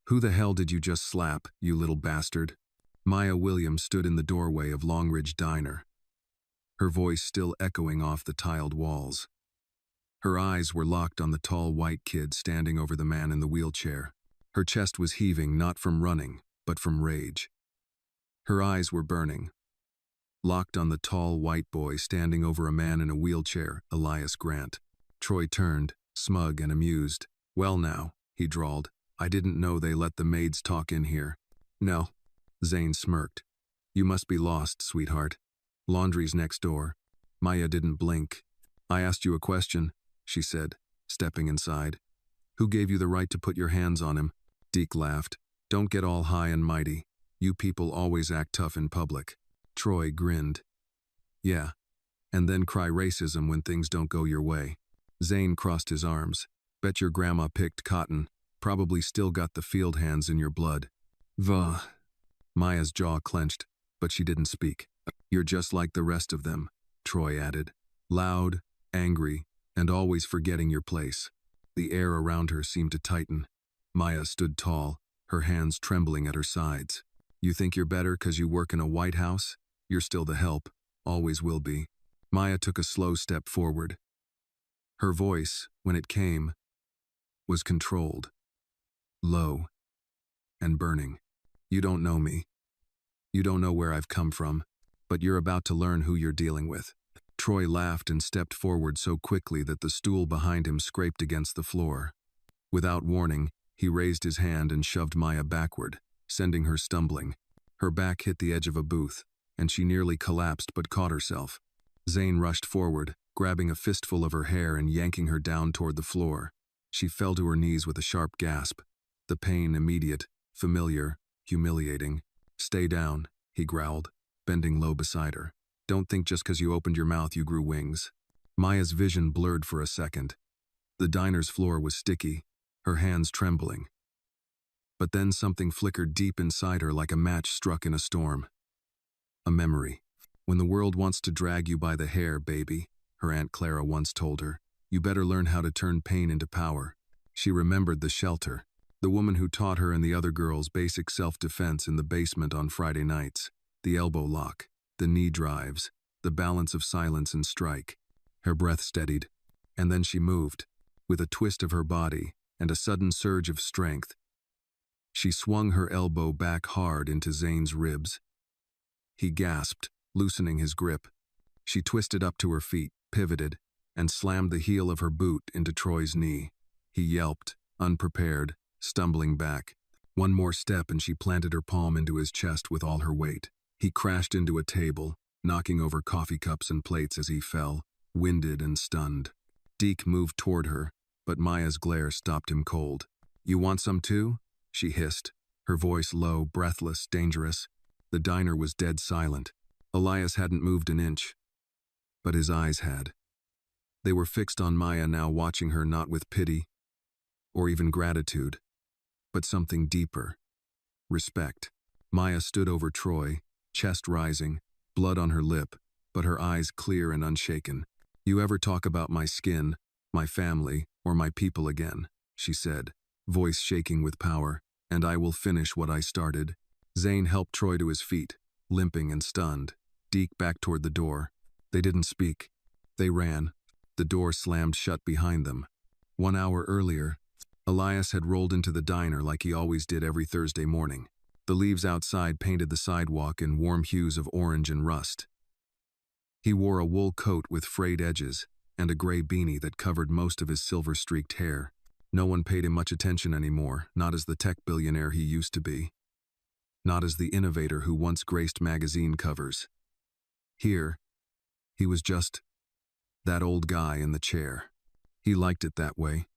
"Who the hell did you just slap, you little bastard?" Maya Williams stood in the doorway of Longridge Diner, her voice still echoing off the tiled walls. Her eyes were locked on the tall white kid standing over the man in the wheelchair. Her chest was heaving not from running, but from rage. Her eyes were burning, locked on the tall white boy standing over a man in a wheelchair, Elias Grant. Troy turned, smug and amused. "Well now," he drawled, "I didn't know they let the maids talk in here." "No." Zane smirked. "You must be lost, sweetheart. Laundry's next door." Maya didn't blink. "I asked you a question," she said, stepping inside. "Who gave you the right to put your hands on him?" Deke laughed. "Don't get all high and mighty. You people always act tough in public." Troy grinned. "Yeah, and then cry racism when things don't go your way." Zane crossed his arms. "Bet your grandma picked cotton. Probably still got the field hands in your blood." "Vuh." Maya's jaw clenched, but she didn't speak. "You're just like the rest of them," Troy added. "Loud, angry, and always forgetting your place." The air around her seemed to tighten. Maya stood tall, her hands trembling at her sides. "You think you're better 'cause you work in a White House? You're still the help, always will be." Maya took a slow step forward. Her voice, when it came, was controlled, low, and burning. "You don't know me. You don't know where I've come from, but you're about to learn who you're dealing with." Troy laughed and stepped forward so quickly that the stool behind him scraped against the floor. Without warning, he raised his hand and shoved Maya backward, sending her stumbling. Her back hit the edge of a booth, and she nearly collapsed but caught herself. Zane rushed forward, grabbing a fistful of her hair and yanking her down toward the floor. She fell to her knees with a sharp gasp. The pain immediate, familiar, humiliating. "Stay down," he growled, bending low beside her. "Don't think just 'cause you opened your mouth you grew wings." Maya's vision blurred for a second. The diner's floor was sticky, her hands trembling. But then something flickered deep inside her like a match struck in a storm. A memory. "When the world wants to drag you by the hair, baby," her Aunt Clara once told her, "you better learn how to turn pain into power." She remembered the shelter, the woman who taught her and the other girls basic self-defense in the basement on Friday nights, the elbow lock, the knee drives, the balance of silence and strike. Her breath steadied, and then she moved. With a twist of her body and a sudden surge of strength, she swung her elbow back hard into Zane's ribs. He gasped, loosening his grip. She twisted up to her feet, pivoted, and slammed the heel of her boot into Troy's knee. He yelped, unprepared, stumbling back. One more step and she planted her palm into his chest with all her weight. He crashed into a table, knocking over coffee cups and plates as he fell, winded and stunned. Deke moved toward her, but Maya's glare stopped him cold. "You want some too?" she hissed, her voice low, breathless, dangerous. The diner was dead silent. Elias hadn't moved an inch, but his eyes had. They were fixed on Maya now, watching her not with pity or even gratitude, but something deeper. Respect. Maya stood over Troy, chest rising, blood on her lip, but her eyes clear and unshaken. "You ever talk about my skin, my family, or my people again," she said, voice shaking with power, "and I will finish what I started." Zane helped Troy to his feet, limping and stunned. Deke back toward the door. They didn't speak. They ran. The door slammed shut behind them. 1 hour earlier, Elias had rolled into the diner like he always did every Thursday morning. The leaves outside painted the sidewalk in warm hues of orange and rust. He wore a wool coat with frayed edges and a gray beanie that covered most of his silver-streaked hair. No one paid him much attention anymore, not as the tech billionaire he used to be. Not as the innovator who once graced magazine covers. Here, he was just that old guy in the chair. He liked it that way.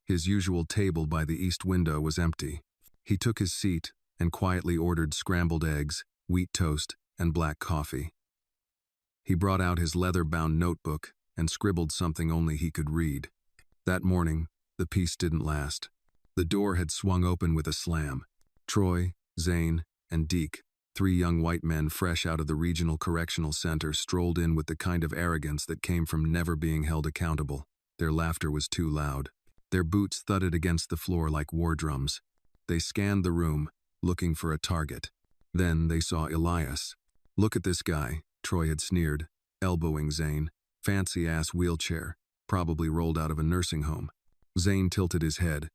His usual table by the east window was empty. He took his seat and quietly ordered scrambled eggs, wheat toast, and black coffee. He brought out his leather-bound notebook and scribbled something only he could read. That morning, the peace didn't last. The door had swung open with a slam. Troy, Zane, and Deke, 3 young white men fresh out of the regional correctional center, strolled in with the kind of arrogance that came from never being held accountable. Their laughter was too loud. Their boots thudded against the floor like war drums. They scanned the room, looking for a target. Then they saw Elias. "Look at this guy," Troy had sneered, elbowing Zane. "Fancy-ass wheelchair, probably rolled out of a nursing home." Zane tilted his head.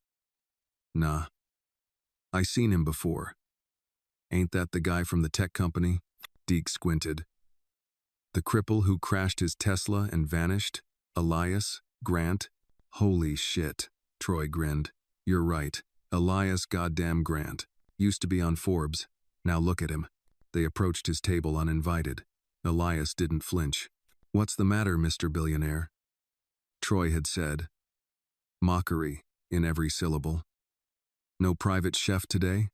"Nah. I seen him before. Ain't that the guy from the tech company?" Deke squinted. "The cripple who crashed his Tesla and vanished? Elias Grant?" "Holy shit," Troy grinned. "You're right. Elias goddamn Grant. Used to be on Forbes. Now look at him." They approached his table uninvited. Elias didn't flinch. "What's the matter, Mr. Billionaire?" Troy had said. Mockery in every syllable. "No private chef today?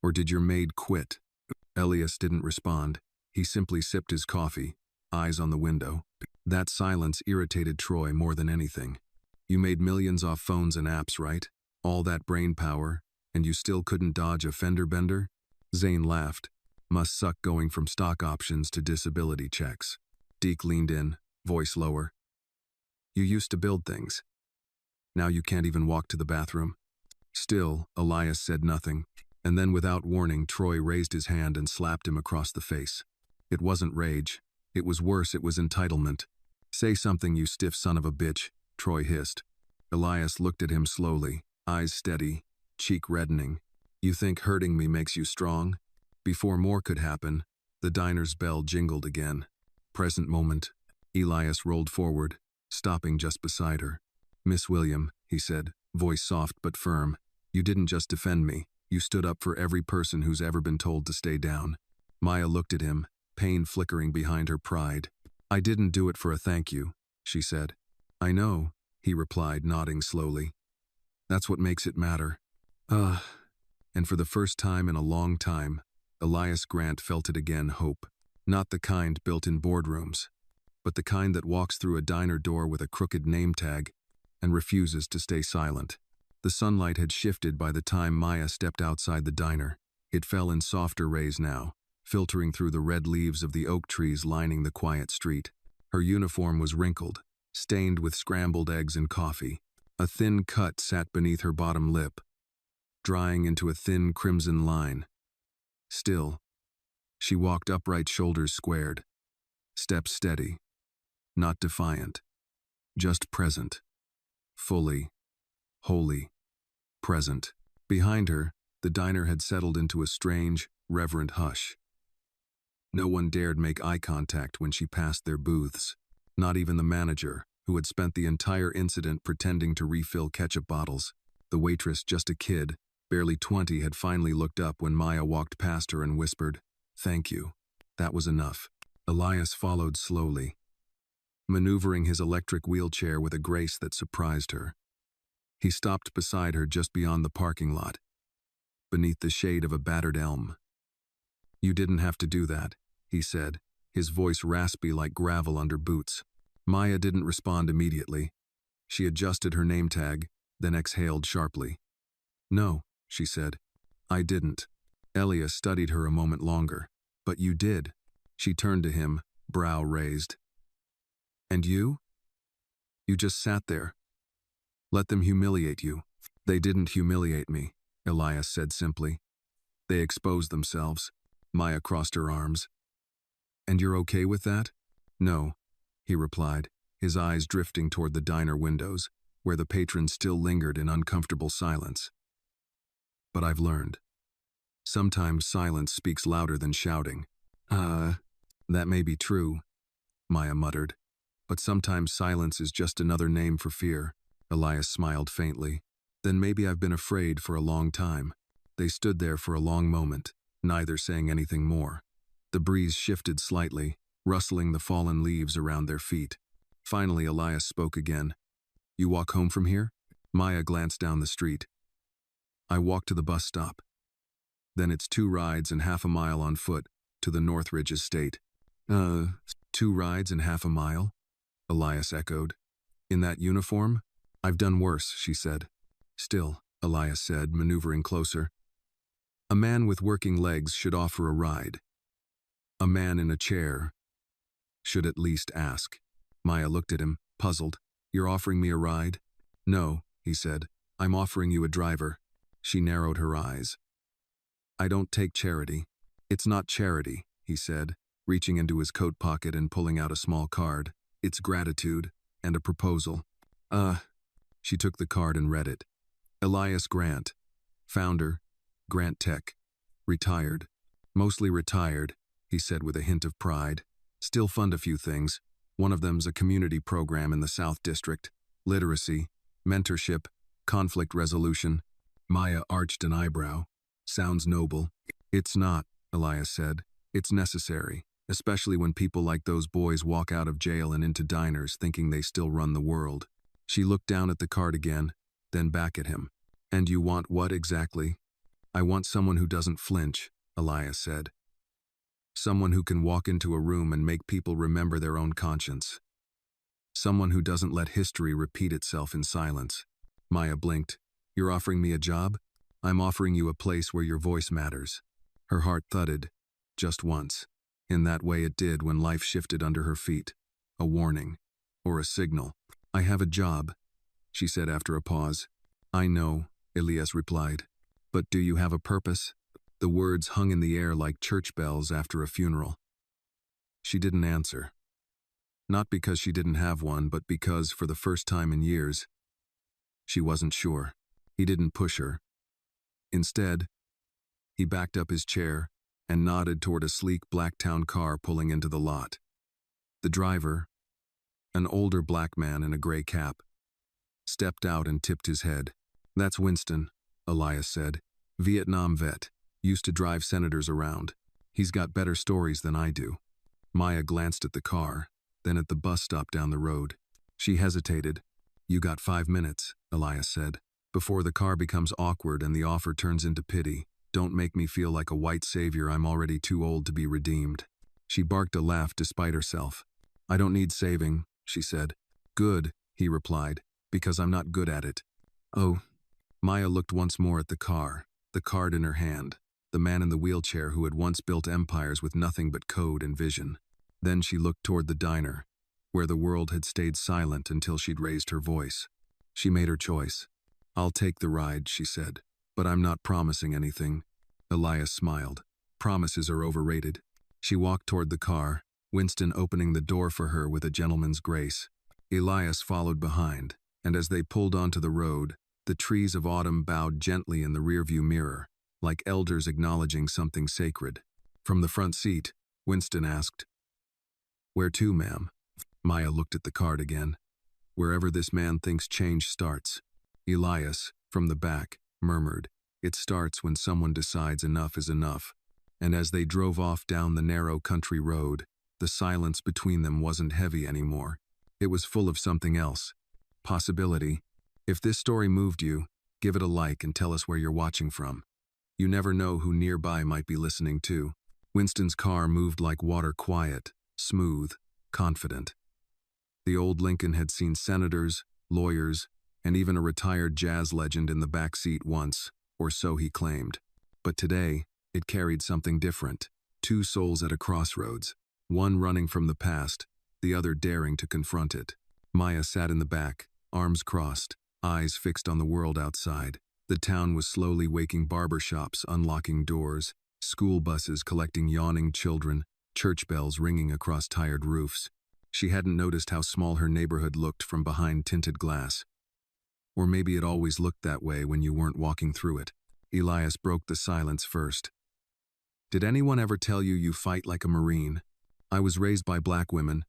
Or did your maid quit?" Elias didn't respond. He simply sipped his coffee, eyes on the window. That silence irritated Troy more than anything. "You made millions off phones and apps, right? All that brain power, and you still couldn't dodge a fender bender?" Zane laughed. "Must suck going from stock options to disability checks." Deke leaned in, voice lower. "You used to build things. Now you can't even walk to the bathroom." Still, Elias said nothing, and then without warning, Troy raised his hand and slapped him across the face. It wasn't rage. It was worse, it was entitlement. "Say something, you stiff son of a bitch," Troy hissed. Elias looked at him slowly, eyes steady, cheek reddening. "You think hurting me makes you strong?" Before more could happen, the diner's bell jingled again. Present moment. Elias rolled forward, stopping just beside her. "Miss William," he said, voice soft but firm, "you didn't just defend me. You stood up for every person who's ever been told to stay down." Maya looked at him, pain flickering behind her pride. "I didn't do it for a thank you," she said. "I know," he replied, nodding slowly. "That's what makes it matter." And for the first time in a long time, Elias Grant felt it again, hope. Not the kind built in boardrooms, but the kind that walks through a diner door with a crooked name tag and refuses to stay silent. The sunlight had shifted by the time Maya stepped outside the diner. It fell in softer rays now, filtering through the red leaves of the oak trees lining the quiet street. Her uniform was wrinkled, stained with scrambled eggs and coffee. A thin cut sat beneath her bottom lip, drying into a thin crimson line. Still, she walked upright, shoulders squared, steps steady, not defiant, just present, fully, wholly present. Behind her, the diner had settled into a strange, reverent hush. No one dared make eye contact when she passed their booths, not even the manager, who had spent the entire incident pretending to refill ketchup bottles. The waitress, just a kid, barely 20, had finally looked up when Maya walked past her and whispered, "Thank you." That was enough. Elias followed slowly, maneuvering his electric wheelchair with a grace that surprised her. He stopped beside her just beyond the parking lot, beneath the shade of a battered elm. "You didn't have to do that," he said, his voice raspy like gravel under boots. Maya didn't respond immediately. She adjusted her name tag, then exhaled sharply. "No," she said. "I didn't." Elias studied her a moment longer. "But you did." She turned to him, brow raised. "And you? You just sat there. Let them humiliate you." "They didn't humiliate me," Elias said simply. "They exposed themselves." Maya crossed her arms. "And you're okay with that?" "No," he replied, his eyes drifting toward the diner windows, where the patrons still lingered in uncomfortable silence. "But I've learned. Sometimes silence speaks louder than shouting." That may be true," Maya muttered. "But sometimes silence is just another name for fear." Elias smiled faintly. "Then maybe I've been afraid for a long time." They stood there for a long moment, neither saying anything more. The breeze shifted slightly, rustling the fallen leaves around their feet. Finally, Elias spoke again. "You walk home from here?" Maya glanced down the street. "I walk to the bus stop. Then it's 2 rides and half a mile on foot to the Northridge estate." 2 rides and half a mile?" Elias echoed. "In that uniform?" "I've done worse," she said. "Still," Elias said, maneuvering closer. "A man with working legs should offer a ride. A man in a chair should at least ask." Maya looked at him, puzzled. "You're offering me a ride?" "No," he said. "I'm offering you a driver." She narrowed her eyes. I don't take charity. It's not charity, he said, reaching into his coat pocket and pulling out a small card. It's gratitude and a proposal. She took the card and read it. Elias Grant, founder, Grant Tech, retired. Mostly retired, he said with a hint of pride. Still fund a few things. One of them's a community program in the South District. Literacy, mentorship, conflict resolution. Maya arched an eyebrow. Sounds noble. It's not, Elias said. It's necessary, especially when people like those boys walk out of jail and into diners thinking they still run the world. She looked down at the card again, then back at him. And you want what exactly? I want someone who doesn't flinch, Elias said. Someone who can walk into a room and make people remember their own conscience. Someone who doesn't let history repeat itself in silence. Maya blinked. You're offering me a job? I'm offering you a place where your voice matters. Her heart thudded, just once. In that way it did when life shifted under her feet. A warning. Or a signal. I have a job, she said after a pause. I know, Elias replied. But do you have a purpose? The words hung in the air like church bells after a funeral. She didn't answer. Not because she didn't have one, but because, for the first time in years, she wasn't sure. He didn't push her. Instead, he backed up his chair and nodded toward a sleek black town car pulling into the lot. The driver, an older black man in a gray cap, stepped out and tipped his head. That's Winston, Elias said. Vietnam vet, used to drive senators around. He's got better stories than I do. Maya glanced at the car, then at the bus stop down the road. She hesitated. You got 5 minutes, Elias said. Before the car becomes awkward and the offer turns into pity. Don't make me feel like a white savior. I'm already too old to be redeemed. She barked a laugh despite herself. I don't need saving, she said. Good, he replied, because I'm not good at it. Oh. Maya looked once more at the car, the card in her hand, the man in the wheelchair who had once built empires with nothing but code and vision. Then she looked toward the diner, where the world had stayed silent until she'd raised her voice. She made her choice. I'll take the ride, she said, but I'm not promising anything. Elias smiled. Promises are overrated. She walked toward the car, Winston opening the door for her with a gentleman's grace. Elias followed behind, and as they pulled onto the road, the trees of autumn bowed gently in the rearview mirror, like elders acknowledging something sacred. From the front seat, Winston asked, Where to, ma'am? Maya looked at the card again. Wherever this man thinks change starts. Elias, from the back, murmured, It starts when someone decides enough is enough. And as they drove off down the narrow country road, the silence between them wasn't heavy anymore. It was full of something else. Possibility. If this story moved you, give it a like and tell us where you're watching from. You never know who nearby might be listening too. Winston's car moved like water, quiet, smooth, confident. The old Lincoln had seen senators, lawyers, and even a retired jazz legend in the back seat once, or so he claimed. But today, it carried something different. 2 souls at a crossroads, one running from the past, the other daring to confront it. Maya sat in the back, arms crossed, eyes fixed on the world outside. The town was slowly waking, barber shops unlocking doors, school buses collecting yawning children, church bells ringing across tired roofs. She hadn't noticed how small her neighborhood looked from behind tinted glass. Or maybe it always looked that way when you weren't walking through it. Elias broke the silence first. Did anyone ever tell you you fight like a Marine? I was raised by black women,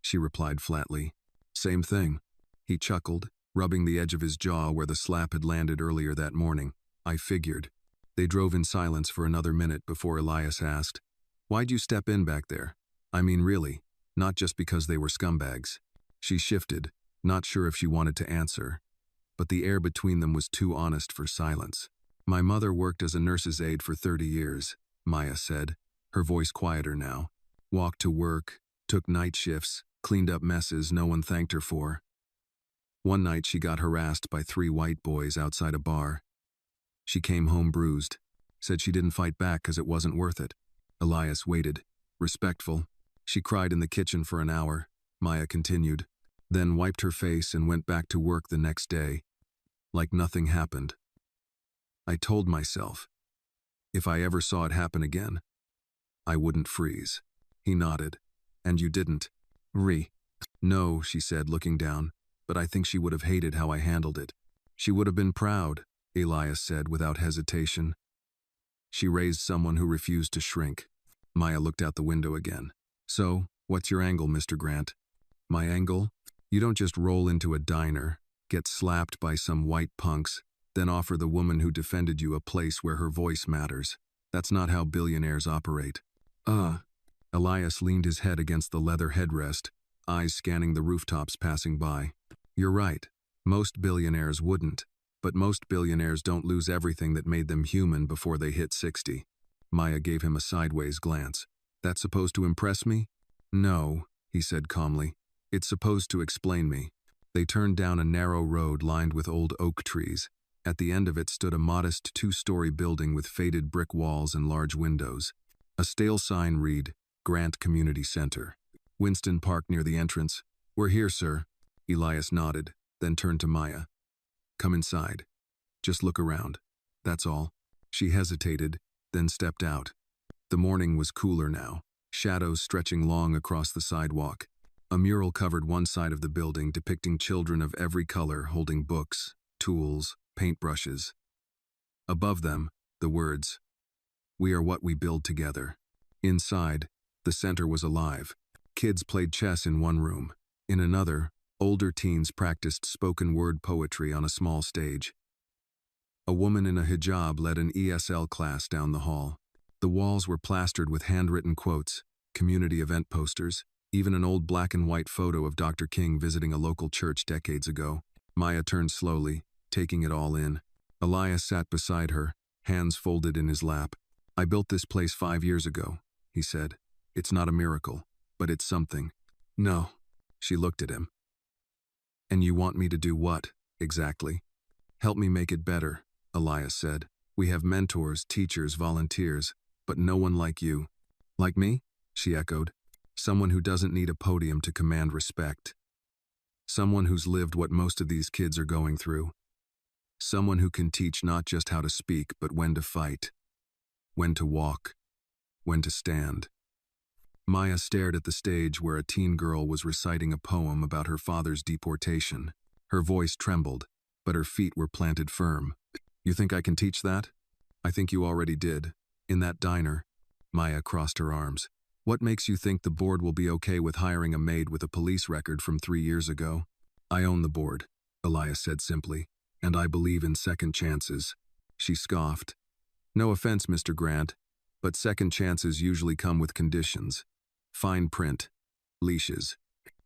she replied flatly. Same thing. He chuckled, rubbing the edge of his jaw where the slap had landed earlier that morning. I figured. They drove in silence for another minute before Elias asked, Why'd you step in back there? I mean really, not just because they were scumbags. She shifted, not sure if she wanted to answer. But the air between them was too honest for silence. My mother worked as a nurse's aide for 30 years, Maya said, her voice quieter now. Walked to work, took night shifts, cleaned up messes no one thanked her for. One night she got harassed by 3 white boys outside a bar. She came home bruised, said she didn't fight back because it wasn't worth it. Elias waited, respectful. She cried in the kitchen for an hour, Maya continued, then wiped her face and went back to work the next day, like nothing happened. I told myself, if I ever saw it happen again, I wouldn't freeze. He nodded. And you didn't? No, she said, looking down, but I think she would have hated how I handled it. She would have been proud, Elias said without hesitation. She raised someone who refused to shrink. Maya looked out the window again. So, what's your angle, Mr. Grant? My angle? You don't just roll into a diner, get slapped by some white punks, then offer the woman who defended you a place where her voice matters. That's not how billionaires operate. Elias leaned his head against the leather headrest, eyes scanning the rooftops passing by. You're right. Most billionaires wouldn't. But most billionaires don't lose everything that made them human before they hit 60. Maya gave him a sideways glance. That's supposed to impress me? No, he said calmly. It's supposed to explain me. They turned down a narrow road lined with old oak trees. At the end of it stood a modest 2-story building with faded brick walls and large windows. A stale sign read, Grant Community Center. Winston parked near the entrance. We're here, sir. Elias nodded, then turned to Maya. Come inside. Just look around. That's all. She hesitated, then stepped out. The morning was cooler now, shadows stretching long across the sidewalk. A mural covered one side of the building depicting children of every color holding books, tools, paintbrushes. Above them, the words, "We are what we build together." Inside, the center was alive. Kids played chess in one room. In another, older teens practiced spoken word poetry on a small stage. A woman in a hijab led an ESL class down the hall. The walls were plastered with handwritten quotes, community event posters, even an old black and white photo of Dr. King visiting a local church decades ago. Maya turned slowly, taking it all in. Elias sat beside her, hands folded in his lap. I built this place 5 years ago, he said. It's not a miracle, but it's something. No. She looked at him. And you want me to do what, exactly? Help me make it better, Elias said. We have mentors, teachers, volunteers, but no one like you. Like me? She echoed. Someone who doesn't need a podium to command respect. Someone who's lived what most of these kids are going through. Someone who can teach not just how to speak, but when to fight, when to walk, when to stand. Maya stared at the stage where a teen girl was reciting a poem about her father's deportation. Her voice trembled, but her feet were planted firm. You think I can teach that? I think you already did. In that diner. Maya crossed her arms. What makes you think the board will be okay with hiring a maid with a police record from 3 years ago? I own the board, Elias said simply, and I believe in second chances. She scoffed. No offense, Mr. Grant, but second chances usually come with conditions. Fine print. Leashes.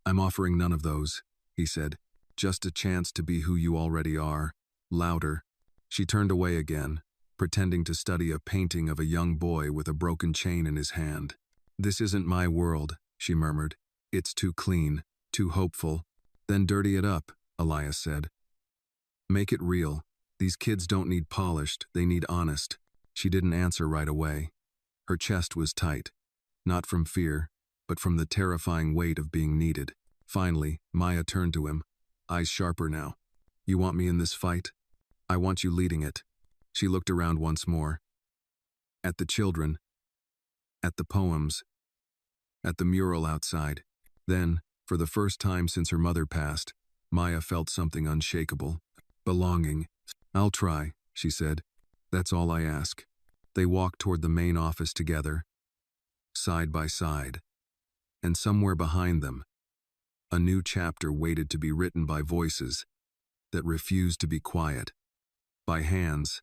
I'm offering none of those, he said. Just a chance to be who you already are. Louder. She turned away again, pretending to study a painting of a young boy with a broken chain in his hand. This isn't my world, she murmured. It's too clean, too hopeful. Then dirty it up, Elias said. Make it real. These kids don't need polished, they need honest. She didn't answer right away. Her chest was tight, not from fear, but from the terrifying weight of being needed. Finally, Maya turned to him, eyes sharper now. You want me in this fight? I want you leading it. She looked around once more. At the children. At the poems. At the mural outside. Then, for the first time since her mother passed, Maya felt something unshakable. Belonging. I'll try, she said. That's all I ask. They walked toward the main office together, side by side. And somewhere behind them, a new chapter waited to be written by voices that refused to be quiet, by hands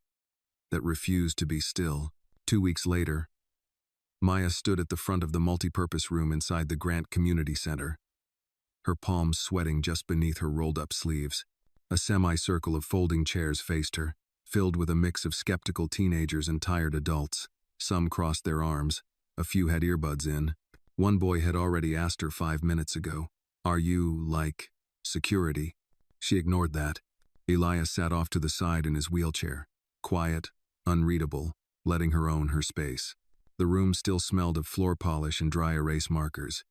that refused to be still. 2 weeks later, Maya stood at the front of the multipurpose room inside the Grant Community Center, her palms sweating just beneath her rolled-up sleeves. A semicircle of folding chairs faced her, filled with a mix of skeptical teenagers and tired adults. Some crossed their arms, a few had earbuds in. One boy had already asked her 5 minutes ago, "Are you, like, security?" She ignored that. Elias sat off to the side in his wheelchair, quiet, unreadable, letting her own her space. The room still smelled of floor polish and dry erase markers.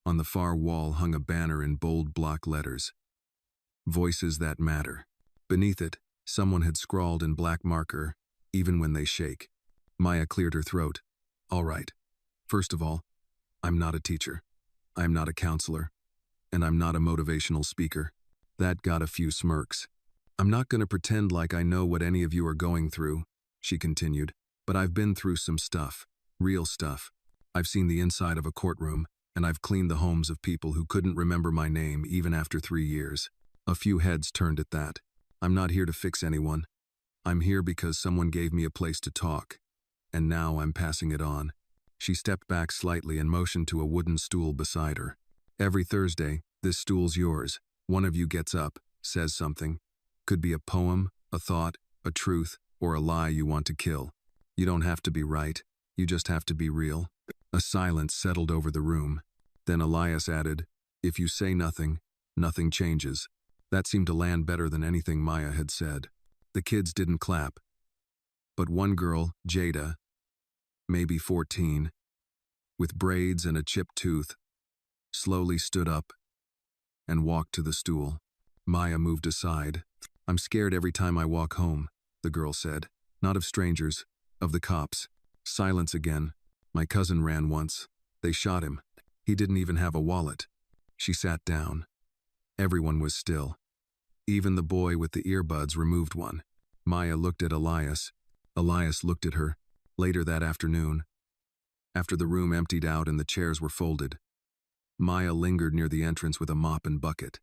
On the far wall hung a banner in bold block letters. Voices that matter. Beneath it, Someone had scrawled in black marker, "Even when they shake." Maya cleared her throat. "All right. First of all, I'm not a teacher. I'm not a counselor. And I'm not a motivational speaker." That got a few smirks. "I'm not going to pretend like I know what any of you are going through," she continued, "but I've been through some stuff. Real stuff. I've seen the inside of a courtroom, and I've cleaned the homes of people who couldn't remember my name even after 3 years." A few heads turned at that. "I'm not here to fix anyone. I'm here because someone gave me a place to talk. And now I'm passing it on." She stepped back slightly and motioned to a wooden stool beside her. "Every Thursday, this stool's yours. One of you gets up, says something. Could be a poem, a thought, a truth, or a lie you want to kill. You don't have to be right. You just have to be real." A silence settled over the room. Then Elias added, "If you say nothing, nothing changes." That seemed to land better than anything Maya had said. The kids didn't clap. But one girl, Jada, maybe 14, with braids and a chipped tooth, slowly stood up and walked to the stool. Maya moved aside. "I'm scared every time I walk home," the girl said. "Not of strangers, of the cops." Silence again. "My cousin ran once. They shot him. He didn't even have a wallet." She sat down. Everyone was still. Even the boy with the earbuds removed one. Maya looked at Elias. Elias looked at her. Later that afternoon, after the room emptied out and the chairs were folded, Maya lingered near the entrance with a mop and bucket.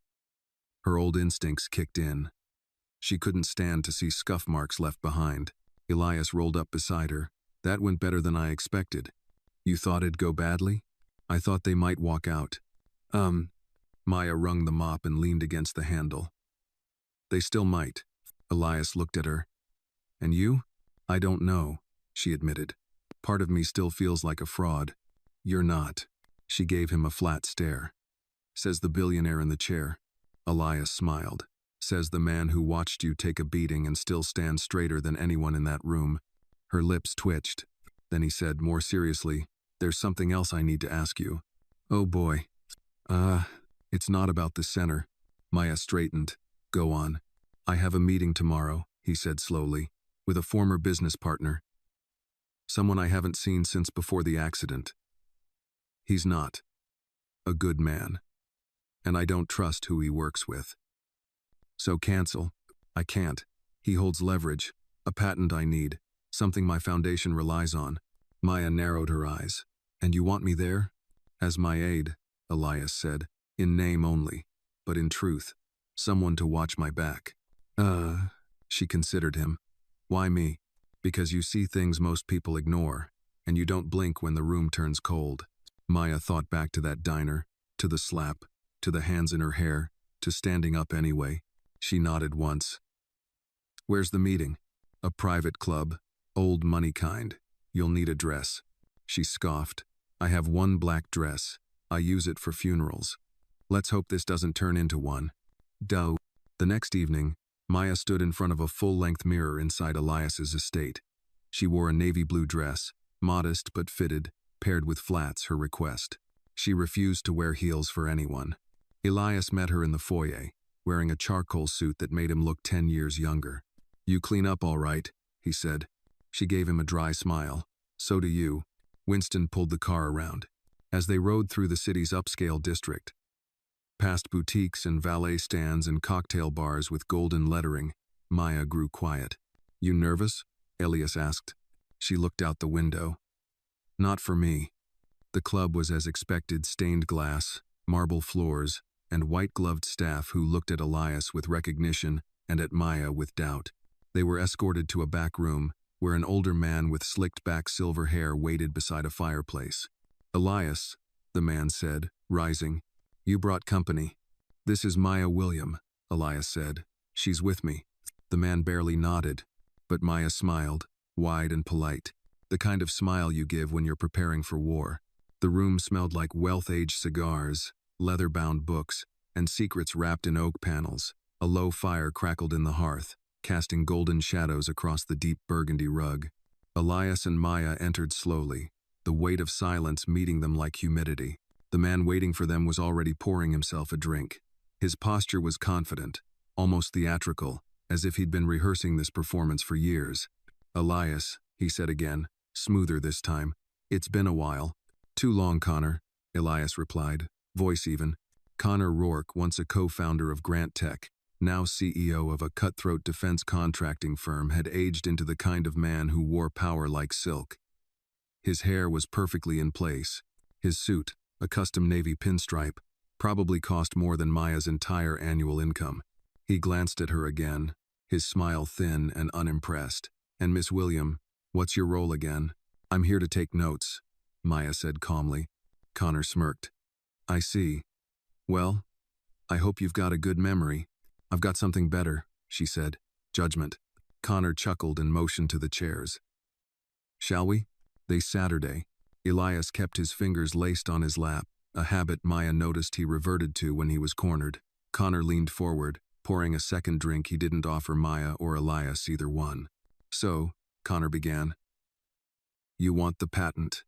Her old instincts kicked in. She couldn't stand to see scuff marks left behind. Elias rolled up beside her. "That went better than I expected." "You thought it'd go badly?" "I thought they might walk out." Maya wrung the mop and leaned against the handle. "They still might." Elias looked at her. "And you?" "I don't know," she admitted. "Part of me still feels like a fraud." "You're not." She gave him a flat stare. "Says the billionaire in the chair." Elias smiled. "Says the man who watched you take a beating and still stands straighter than anyone in that room." Her lips twitched. Then he said more seriously, "There's something else I need to ask you." "Oh boy." It's not about the center." Maya straightened. "Go on." "I have a meeting tomorrow," he said slowly, "with a former business partner. Someone I haven't seen since before the accident. He's not a good man, and I don't trust who he works with. So cancel." "I can't. He holds leverage, a patent I need, something my foundation relies on." Maya narrowed her eyes. "And you want me there?" "As my aide," Elias said, "in name only, but in truth, someone to watch my back." She considered him. "Why me?" "Because you see things most people ignore, and you don't blink when the room turns cold." Maya thought back to that diner, to the slap, to the hands in her hair, to standing up anyway. She nodded once. "Where's the meeting?" "A private club, old money kind. You'll need a dress." She scoffed. "I have one black dress. I use it for funerals. Let's hope this doesn't turn into one." Dough. The next evening, Maya stood in front of a full-length mirror inside Elias's estate. She wore a navy blue dress, modest but fitted, paired with flats, her request. She refused to wear heels for anyone. Elias met her in the foyer, wearing a charcoal suit that made him look 10 years younger. "You clean up all right," he said. She gave him a dry smile. "So do you." Winston pulled the car around. As they rode through the city's upscale district, past boutiques and valet stands and cocktail bars with golden lettering, Maya grew quiet. "You nervous?" Elias asked. She looked out the window. "Not for me." The club was as expected: stained glass, marble floors, and white-gloved staff who looked at Elias with recognition and at Maya with doubt. They were escorted to a back room, where an older man with slicked-back silver hair waited beside a fireplace. "Elias," the man said, rising, "you brought company." "This is Maya William," Elias said. "She's with me." The man barely nodded, but Maya smiled, wide and polite, the kind of smile you give when you're preparing for war. The room smelled like wealth-aged cigars, leather-bound books, and secrets wrapped in oak panels. A low fire crackled in the hearth, casting golden shadows across the deep burgundy rug. Elias and Maya entered slowly, the weight of silence meeting them like humidity. The man waiting for them was already pouring himself a drink. His posture was confident, almost theatrical, as if he'd been rehearsing this performance for years. "Elias," he said again, smoother this time. "It's been a while." "Too long, Connor," Elias replied, voice even. Connor Rourke, once a co-founder of Grant Tech, now CEO of a cutthroat defense contracting firm, had aged into the kind of man who wore power like silk. His hair was perfectly in place. His suit, a custom navy pinstripe, probably cost more than Maya's entire annual income. He glanced at her again, his smile thin and unimpressed. "And Miss William, what's your role again?" "I'm here to take notes," Maya said calmly. Connor smirked. "I see. Well, I hope you've got a good memory." "I've got something better," she said. "Judgment." Connor chuckled and motioned to the chairs. "Shall we?" They Saturday. Elias kept his fingers laced on his lap, a habit Maya noticed he reverted to when he was cornered. Connor leaned forward, pouring a second drink he didn't offer Maya or Elias either one. "So," Connor began. "You want the patent?"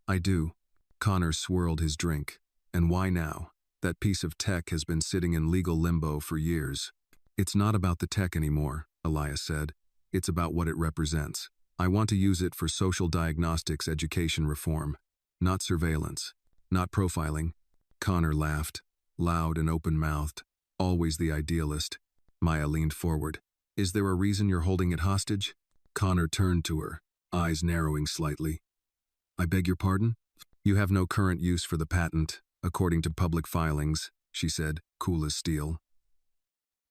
"I do." Connor swirled his drink. "And why now? That piece of tech has been sitting in legal limbo for years." "It's not about the tech anymore," Elias said. "It's about what it represents. I want to use it for social diagnostics education reform. Not surveillance. Not profiling." Connor laughed, loud and open-mouthed. Always the idealist. Maya leaned forward. "Is there a reason you're holding it hostage?" Connor turned to her, eyes narrowing slightly. "I beg your pardon?" "You have no current use for the patent, according to public filings," she said, cool as steel.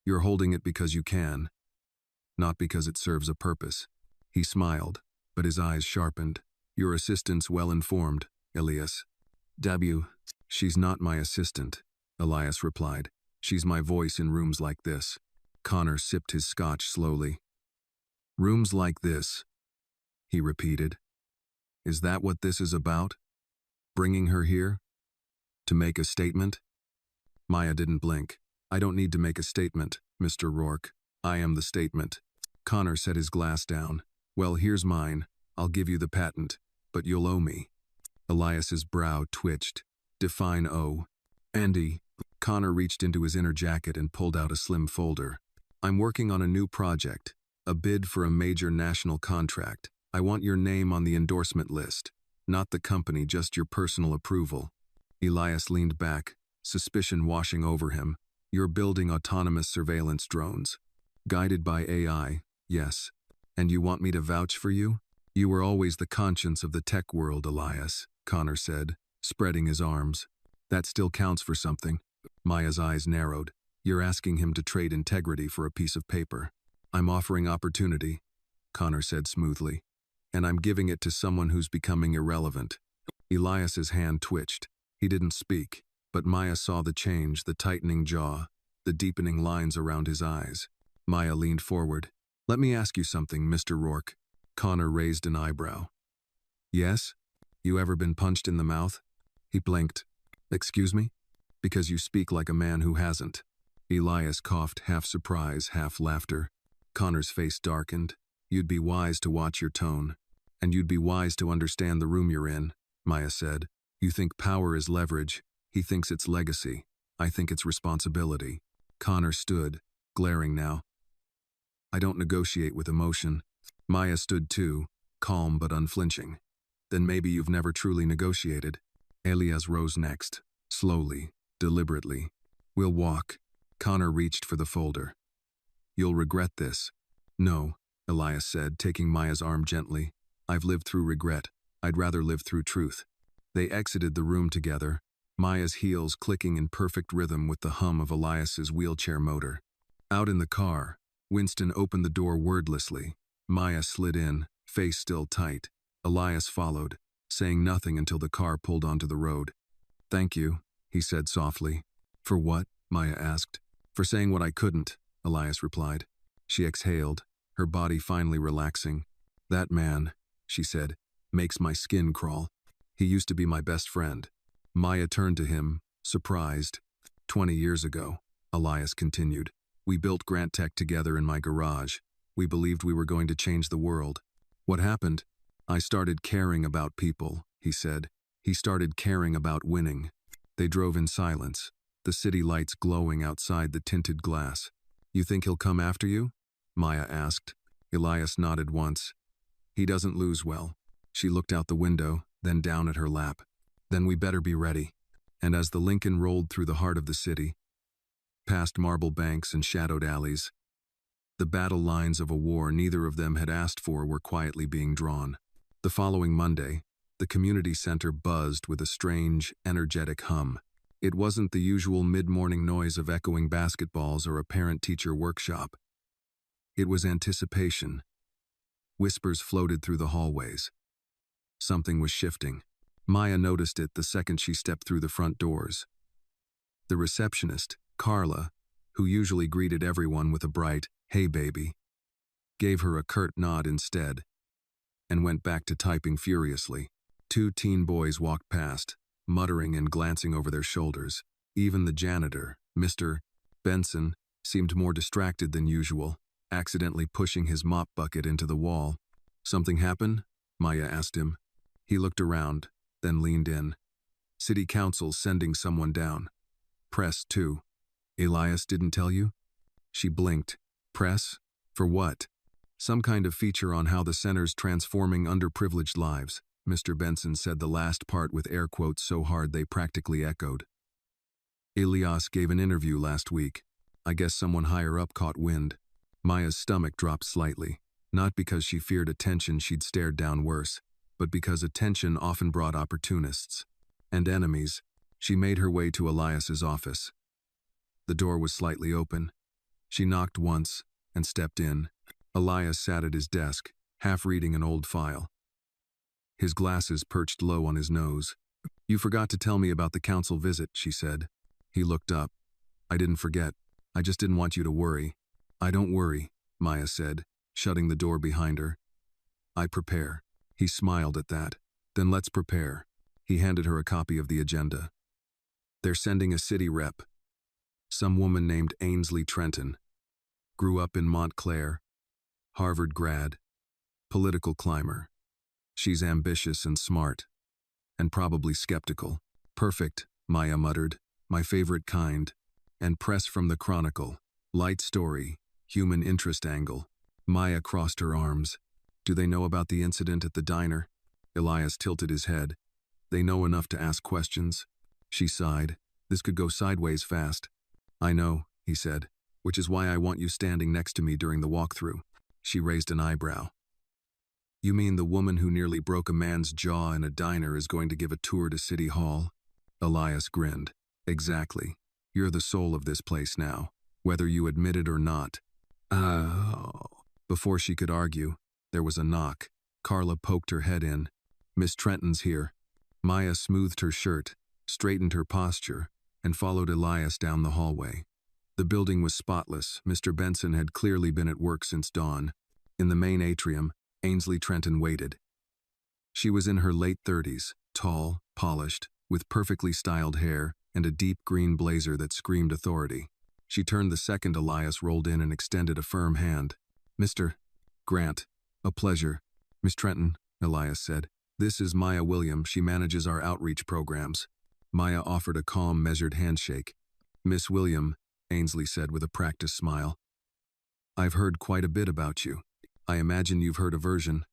"You're holding it because you can, not because it serves a purpose." He smiled, but his eyes sharpened. "Your assistant's well-informed, Elias." "W. She's not my assistant," Elias replied. "She's my voice in rooms like this." Connor sipped his scotch slowly. "Rooms like this," he repeated. "Is that what this is about? Bringing her here? To make a statement?" Maya didn't blink. "I don't need to make a statement, Mr. Rourke. I am the statement." Connor set his glass down. "Well, here's mine. I'll give you the patent, but you'll owe me." Elias's brow twitched. "Define owe." "Andy." Connor reached into his inner jacket and pulled out a slim folder. "I'm working on a new project, a bid for a major national contract. I want your name on the endorsement list. Not the company, just your personal approval." Elias leaned back, suspicion washing over him. "You're building autonomous surveillance drones. Guided by AI, yes. And you want me to vouch for you?" "You were always the conscience of the tech world, Elias," Connor said, spreading his arms. "That still counts for something." Maya's eyes narrowed. "You're asking him to trade integrity for a piece of paper." "I'm offering opportunity," Connor said smoothly. "And I'm giving it to someone who's becoming irrelevant." Elias's hand twitched. He didn't speak, but Maya saw the change, the tightening jaw, the deepening lines around his eyes. Maya leaned forward. "Let me ask you something, Mr. Rourke." Connor raised an eyebrow. "Yes? You ever been punched in the mouth?" He blinked. "Excuse me?" "Because you speak like a man who hasn't." Elias coughed, half surprise, half laughter. Connor's face darkened. "You'd be wise to watch your tone. And you'd be wise to understand the room you're in," Maya said. "You think power is leverage. He thinks it's legacy. I think it's responsibility." Connor stood, glaring now. "I don't negotiate with emotion." Maya stood too, calm but unflinching. "Then maybe you've never truly negotiated." Elias rose next, slowly, deliberately. "We'll walk." Connor reached for the folder. "You'll regret this." "No," Elias said, taking Maya's arm gently. "I've lived through regret. I'd rather live through truth." They exited the room together, Maya's heels clicking in perfect rhythm with the hum of Elias's wheelchair motor. Out in the car, Winston opened the door wordlessly. Maya slid in, face still tight. Elias followed, saying nothing until the car pulled onto the road. "Thank you," he said softly. "For what?" Maya asked. "For saying what I couldn't," Elias replied. She exhaled, her body finally relaxing. "That man," she said, "makes my skin crawl. He used to be my best friend." Maya turned to him, surprised. 20 years ago, Elias continued. "We built Grant Tech together in my garage. We believed we were going to change the world. What happened? I started caring about people," he said. He started caring about winning. They drove in silence, the city lights glowing outside the tinted glass. "You think he'll come after you?" Maya asked. Elias nodded once. He doesn't lose well. She looked out the window, then down at her lap. Then we better be ready. And as the Lincoln rolled through the heart of the city, past marble banks and shadowed alleys, the battle lines of a war neither of them had asked for were quietly being drawn. The following Monday, the community center buzzed with a strange, energetic hum. It wasn't the usual mid-morning noise of echoing basketballs or a parent-teacher workshop. It was anticipation. Whispers floated through the hallways. Something was shifting. Maya noticed it the second she stepped through the front doors. The receptionist, Carla, who usually greeted everyone with a bright, "Hey, baby," gave her a curt nod instead, and went back to typing furiously. Two teen boys walked past, muttering and glancing over their shoulders. Even the janitor, Mr. Benson, seemed more distracted than usual, accidentally pushing his mop bucket into the wall. "Something happen?" Maya asked him. He looked around, then leaned in. "City Council sending someone down. Press, too. Elias didn't tell you?" She blinked. "Press? For what?" "Some kind of feature on how the center's transforming underprivileged lives." Mr. Benson said the last part with air quotes so hard they practically echoed. "Elias gave an interview last week. I guess someone higher up caught wind." Maya's stomach dropped slightly, not because she feared attention she'd stared down worse, but because attention often brought opportunists and enemies. She made her way to Elias's office. The door was slightly open. She knocked once and stepped in. Elias sat at his desk, half reading an old file. His glasses perched low on his nose. "You forgot to tell me about the council visit," she said. He looked up. "I didn't forget. I just didn't want you to worry." "I don't worry," Maya said, shutting the door behind her. "I prepare." He smiled at that. "Then let's prepare." He handed her a copy of the agenda. "They're sending a city rep. Some woman named Ainsley Trenton. Grew up in Montclair. Harvard grad. Political climber. She's ambitious and smart. And probably skeptical." "Perfect," Maya muttered. "My favorite kind." "And press from the Chronicle. Light story. Human interest angle." Maya crossed her arms. "Do they know about the incident at the diner?" Elias tilted his head. "They know enough to ask questions." She sighed. "This could go sideways fast." "I know," he said, "which is why I want you standing next to me during the walkthrough." She raised an eyebrow. "You mean the woman who nearly broke a man's jaw in a diner is going to give a tour to City Hall?" Elias grinned. "Exactly. You're the soul of this place now, whether you admit it or not." "Oh." Before she could argue, there was a knock. Carla poked her head in. "Miss Trenton's here." Maya smoothed her shirt, straightened her posture, and followed Elias down the hallway. The building was spotless. Mr. Benson had clearly been at work since dawn. In the main atrium, Ainsley Trenton waited. She was in her late 30s, tall, polished, with perfectly styled hair and a deep green blazer that screamed authority. She turned the second Elias rolled in and extended a firm hand. "Mr. Grant, a pleasure." "Miss Trenton," Elias said. "This is Maya Williams. She manages our outreach programs." Maya offered a calm, measured handshake. "Miss Williams," Ainsley said with a practiced smile. "I've heard quite a bit about you." "I imagine you've heard a version,"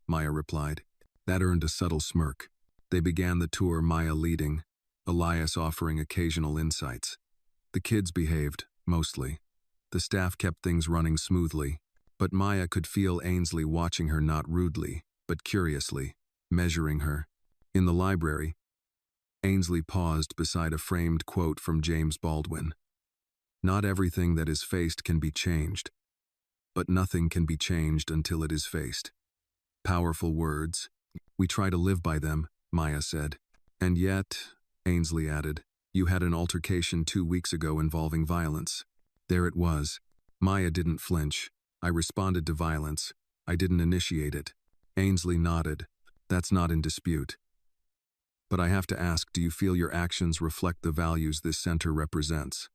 Maya replied. That earned a subtle smirk. They began the tour, Maya leading, Elias offering occasional insights. The kids behaved, mostly. The staff kept things running smoothly, but Maya could feel Ainsley watching her not rudely, but curiously, measuring her. In the library, Ainsley paused beside a framed quote from James Baldwin. "Not everything that is faced can be changed, but nothing can be changed until it is faced." Powerful words. "We try to live by them," Maya said. "And yet," Ainsley added, "you had an altercation 2 weeks ago involving violence." There it was. Maya didn't flinch. "I responded to violence. I didn't initiate it." Ainsley nodded. "That's not in dispute. But I have to ask, do you feel your actions reflect the values this center represents?"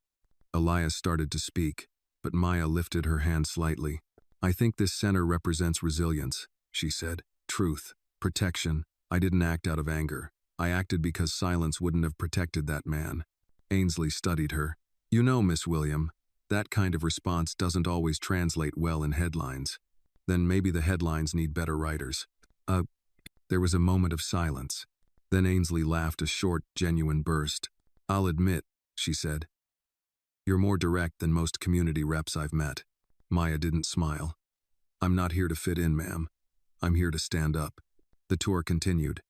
Elias started to speak, but Maya lifted her hand slightly. "I think this center represents resilience," she said. "Truth, protection. I didn't act out of anger. I acted because silence wouldn't have protected that man." Ainsley studied her. "You know, Miss Williams, That kind of response doesn't always translate well in headlines. Then maybe the headlines need better writers. There was a moment of silence. Then Ainsley laughed a short, genuine burst. "I'll admit," she said, "you're more direct than most community reps I've met." Maya didn't smile. "I'm not here to fit in, ma'am. I'm here to stand up." The tour continued.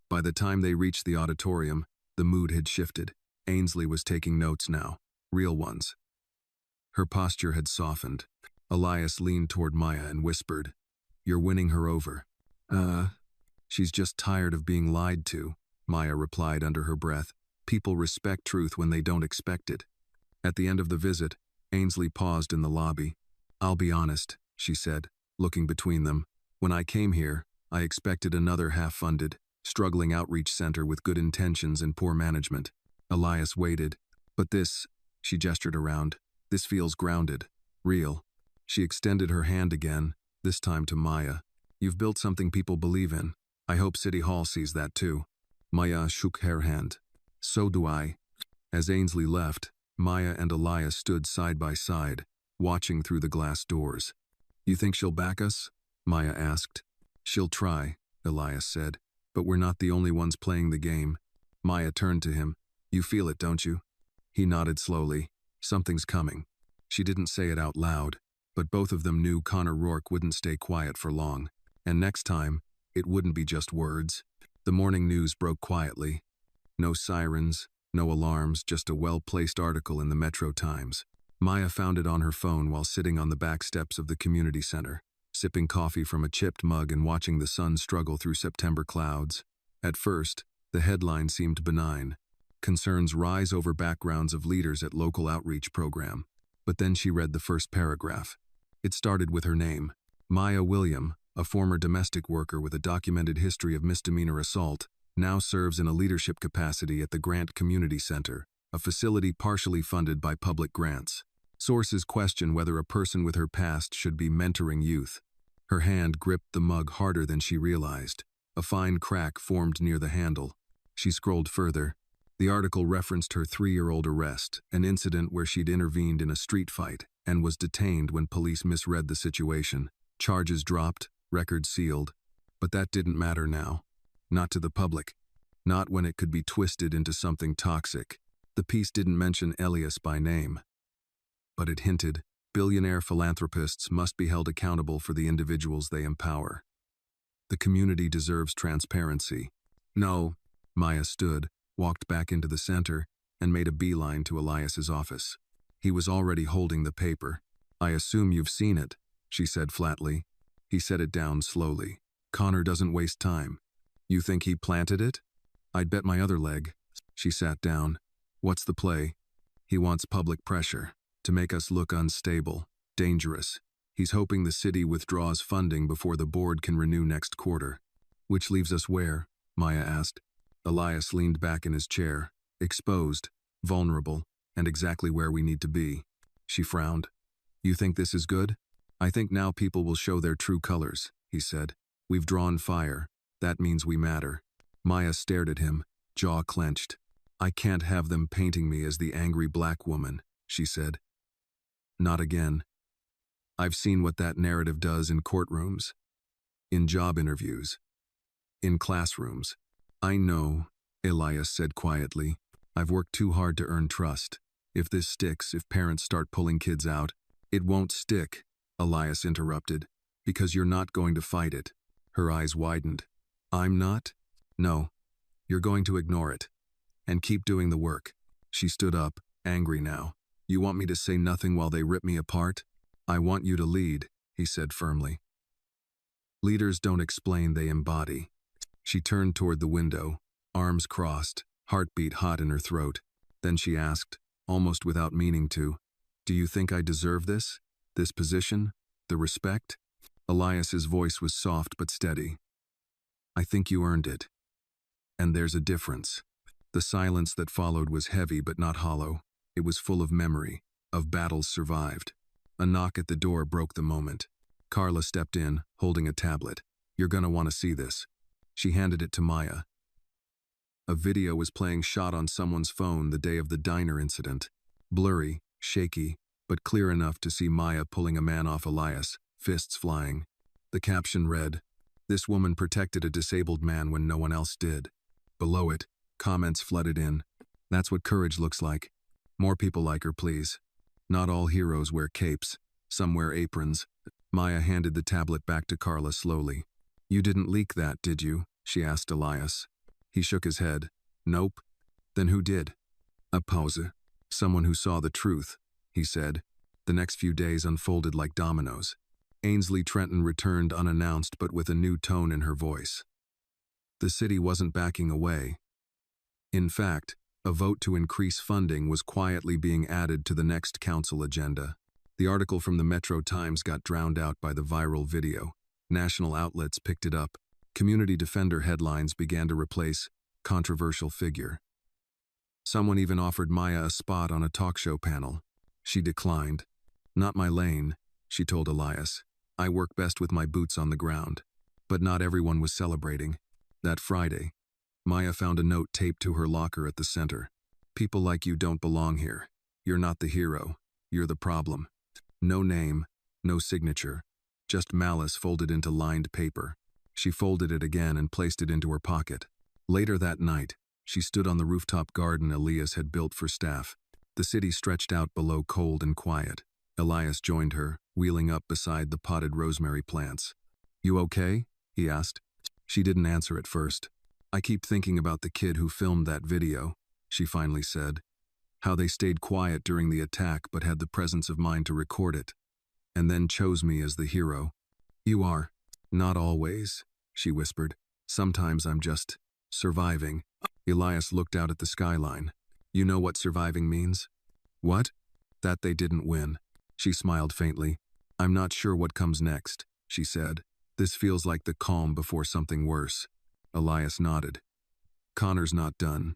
By the time they reached the auditorium, the mood had shifted. Ainsley was taking notes now, real ones. Her posture had softened. Elias leaned toward Maya and whispered, "You're winning her over." She's just tired of being lied to," Maya replied under her breath. "People respect truth when they don't expect it." At the end of the visit, Ainsley paused in the lobby. "I'll be honest," she said, looking between them. "When I came here, I expected another half-funded, struggling outreach center with good intentions and poor management." Elias waited. "But this," she gestured around, "this feels grounded, real." She extended her hand again, this time to Maya. "You've built something people believe in. I hope City Hall sees that too." Maya shook her hand. "So do I." As Ainsley left, Maya and Elias stood side by side, watching through the glass doors. "You think she'll back us?" Maya asked. "She'll try," Elias said, "but we're not the only ones playing the game." Maya turned to him. "You feel it, don't you?" He nodded slowly. "Something's coming." She didn't say it out loud, but both of them knew Connor Rourke wouldn't stay quiet for long. And next time, it wouldn't be just words. The morning news broke quietly. No sirens, no alarms, just a well-placed article in the Metro Times. Maya found it on her phone while sitting on the back steps of the community center, sipping coffee from a chipped mug and watching the sun struggle through September clouds. At first, the headline seemed benign. "Concerns rise over backgrounds of leaders at local outreach program." But then she read the first paragraph. It started with her name. Maya William, a former domestic worker with a documented history of misdemeanor assault, now serves in a leadership capacity at the Grant Community Center, a facility partially funded by public grants. Sources question whether a person with her past should be mentoring youth. Her hand gripped the mug harder than she realized. A fine crack formed near the handle. She scrolled further. The article referenced her 3-year-old arrest, an incident where she'd intervened in a street fight and was detained when police misread the situation. Charges dropped, records sealed. But that didn't matter now. Not to the public. Not when it could be twisted into something toxic. The piece didn't mention Elias by name. But it hinted, billionaire philanthropists must be held accountable for the individuals they empower. The community deserves transparency. "No." Maya stood, walked back into the center, and made a beeline to Elias's office. He was already holding the paper. "I assume you've seen it," she said flatly. He set it down slowly. "Connor doesn't waste time." "You think he planted it?" "I'd bet my other leg." She sat down. "What's the play?" "He wants public pressure, to make us look unstable, dangerous. He's hoping the city withdraws funding before the board can renew next quarter." "Which leaves us where?" Maya asked. Elias leaned back in his chair, exposed, vulnerable, and exactly where we need to be. She frowned. "You think this is good?" "I think now people will show their true colors," he said. "We've drawn fire. That means we matter." Maya stared at him, jaw clenched. "I can't have them painting me as the angry black woman," she said. "Not again. I've seen what that narrative does in courtrooms, in job interviews, in classrooms." "I know," Elias said quietly. "I've worked too hard to earn trust. If this sticks, if parents start pulling kids out." "It won't stick," Elias interrupted, "because you're not going to fight it." Her eyes widened. "I'm not?" "No. You're going to ignore it. And keep doing the work." She stood up, angry now. "You want me to say nothing while they rip me apart?" "I want you to lead," he said firmly. "Leaders don't explain, they embody." She turned toward the window, arms crossed, heartbeat hot in her throat. Then she asked, almost without meaning to, "Do you think I deserve this? This position? The respect?" Elias's voice was soft but steady. "I think you earned it. And there's a difference." The silence that followed was heavy but not hollow. It was full of memory, of battles survived. A knock at the door broke the moment. Carla stepped in, holding a tablet. "You're gonna want to see this." She handed it to Maya. A video was playing shot on someone's phone the day of the diner incident. Blurry, shaky, but clear enough to see Maya pulling a man off Elias, fists flying. The caption read, "This woman protected a disabled man when no one else did." Below it, comments flooded in. "That's what courage looks like. More people like her, please. Not all heroes wear capes. Some wear aprons." Maya handed the tablet back to Carla slowly. "You didn't leak that, did you?" she asked Elias. He shook his head. "Nope." "Then who did?" "A pause. Someone who saw the truth," he said. The next few days unfolded like dominoes. Ainsley Trenton returned unannounced but with a new tone in her voice. The city wasn't backing away. In fact, a vote to increase funding was quietly being added to the next council agenda. The article from the Metro Times got drowned out by the viral video. National outlets picked it up. Community defender headlines began to replace controversial figure. Someone even offered Maya a spot on a talk show panel. She declined. "Not my lane," she told Elias. "I work best with my boots on the ground." But not everyone was celebrating. That Friday, Maya found a note taped to her locker at the center. "People like you don't belong here. You're not the hero. You're the problem." No name, no signature, just malice folded into lined paper. She folded it again and placed it into her pocket. Later that night, she stood on the rooftop garden Elias had built for staff. The city stretched out below, cold and quiet. Elias joined her, wheeling up beside the potted rosemary plants. "You okay?" he asked. She didn't answer at first. "I keep thinking about the kid who filmed that video," she finally said. "How they stayed quiet during the attack but had the presence of mind to record it. And then chose me as the hero." "You are." "Not always," she whispered. "Sometimes I'm just surviving." Elias looked out at the skyline. "You know what surviving means?" "What?" "That they didn't win." She smiled faintly. "I'm not sure what comes next," she said. "This feels like the calm before something worse." Elias nodded. "Connor's not done.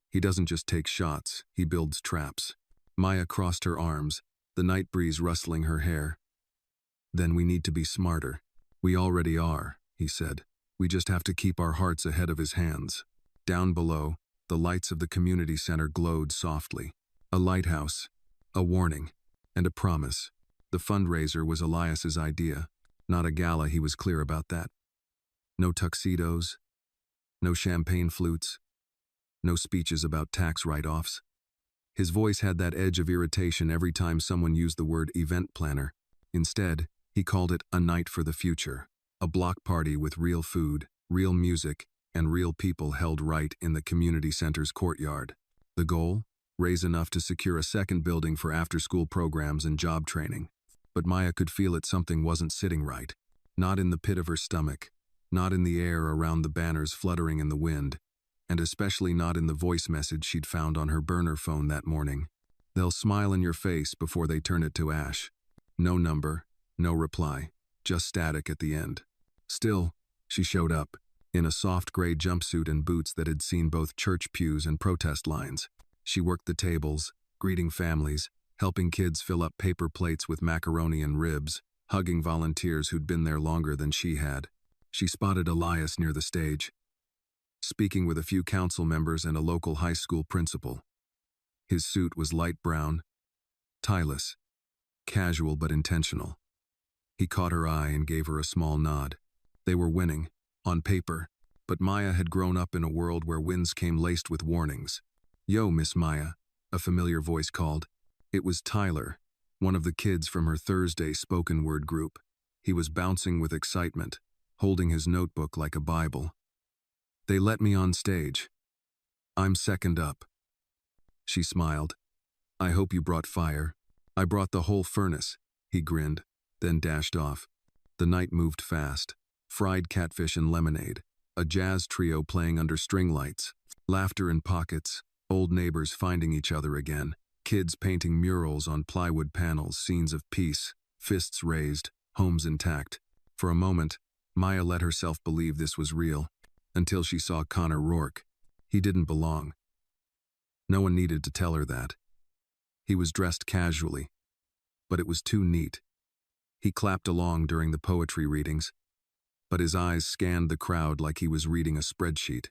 He doesn't just take shots, he builds traps." Maya crossed her arms, the night breeze rustling her hair. "Then we need to be smarter." "We already are," he said. "We just have to keep our hearts ahead of his hands." Down below, the lights of the community center glowed softly. A lighthouse, a warning, and a promise. The fundraiser was Elias's idea, not a gala, he was clear about that. No tuxedos, no champagne flutes, no speeches about tax write-offs. His voice had that edge of irritation every time someone used the word event planner. Instead, he called it a night for the future, a block party with real food, real music, and real people held right in the community center's courtyard. The goal? Raise enough to secure a second building for after-school programs and job training. But Maya could feel it, something wasn't sitting right. Not in the pit of her stomach, not in the air around the banners fluttering in the wind, and especially not in the voice message she'd found on her burner phone that morning. "They'll smile in your face before they turn it to ash." No number, no reply, just static at the end. Still, she showed up, in a soft gray jumpsuit and boots that had seen both church pews and protest lines. She worked the tables, greeting families, helping kids fill up paper plates with macaroni and ribs, hugging volunteers who'd been there longer than she had. She spotted Elias near the stage, speaking with a few council members and a local high school principal. His suit was light brown, tieless, casual but intentional. He caught her eye and gave her a small nod. They were winning, on paper, but Maya had grown up in a world where wins came laced with warnings. "Yo, Miss Maya," a familiar voice called. It was Tyler, one of the kids from her Thursday spoken word group. He was bouncing with excitement, holding his notebook like a Bible. "They let me on stage. I'm second up." She smiled. "I hope you brought fire." "I brought the whole furnace," he grinned, then dashed off. The night moved fast. Fried catfish and lemonade, a jazz trio playing under string lights, laughter in pockets, old neighbors finding each other again, kids painting murals on plywood panels, scenes of peace, fists raised, homes intact. For a moment, Maya let herself believe this was real, until she saw Connor Rourke. He didn't belong. No one needed to tell her that. He was dressed casually, but it was too neat. He clapped along during the poetry readings, but his eyes scanned the crowd like he was reading a spreadsheet.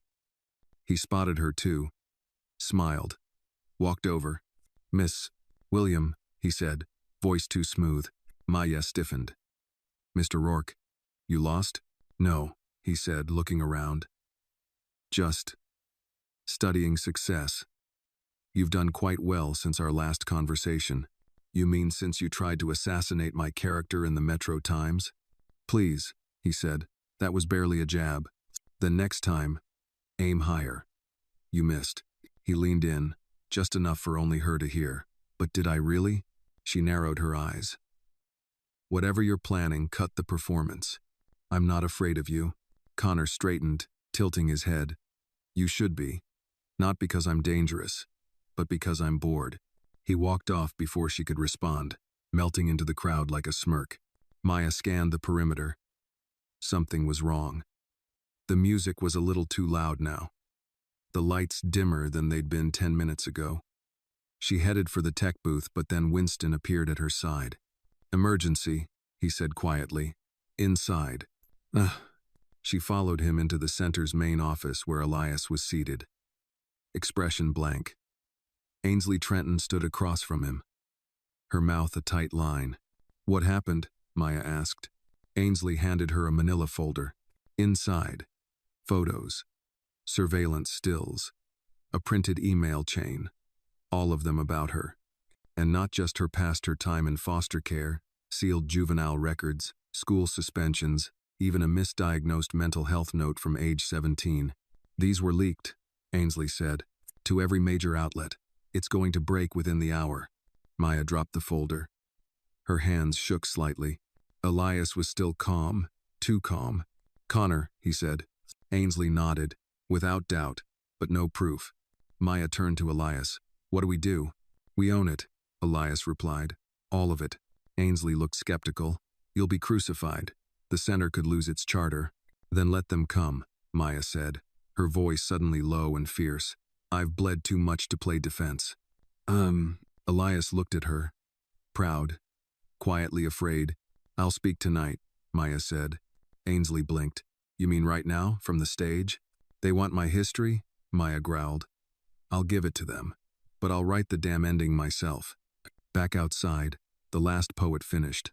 He spotted her too, smiled, walked over. "Miss William," he said. voice too smooth. Maya stiffened. Mr. Rourke, you lost? No, he said, looking around. Just studying success. You've done quite well since our last conversation. You mean since you tried to assassinate my character in the Metro Times? Please, he said. That was barely a jab. The next time, aim higher. You missed. He leaned in, just enough for only her to hear. But did I really? She narrowed her eyes. Whatever you're planning, cut the performance. I'm not afraid of you. Connor straightened, tilting his head. You should be. Not because I'm dangerous, but because I'm bored. He walked off before she could respond, melting into the crowd like a smirk. Maya scanned the perimeter. Something was wrong. The music was a little too loud now. The lights dimmer than they'd been 10 minutes ago. She headed for the tech booth, but then Winston appeared at her side. Emergency, he said quietly. Inside. Ugh. She followed him into the center's main office where Elias was seated. Expression blank. Ainsley Trenton stood across from him, her mouth a tight line. What happened? Maya asked. Ainsley handed her a manila folder. Inside, photos, surveillance stills, a printed email chain, all of them about her. And not just her past, her time in foster care, sealed juvenile records, school suspensions, even a misdiagnosed mental health note from age 17. These were leaked, Ainsley said, to every major outlet. It's going to break within the hour. Maya dropped the folder. Her hands shook slightly. Elias was still calm, too calm. Connor, he said. Ainsley nodded, without doubt, but no proof. Maya turned to Elias. What do we do? We own it, Elias replied. All of it. Ainsley looked skeptical. You'll be crucified. The center could lose its charter. Then let them come, Maya said, her voice suddenly low and fierce. I've bled too much to play defense. Elias looked at her. Proud. Quietly afraid. I'll speak tonight, Maya said. Ainsley blinked. You mean right now, from the stage? They want my history? Maya growled. I'll give it to them. But I'll write the damn ending myself. Back outside, the last poet finished.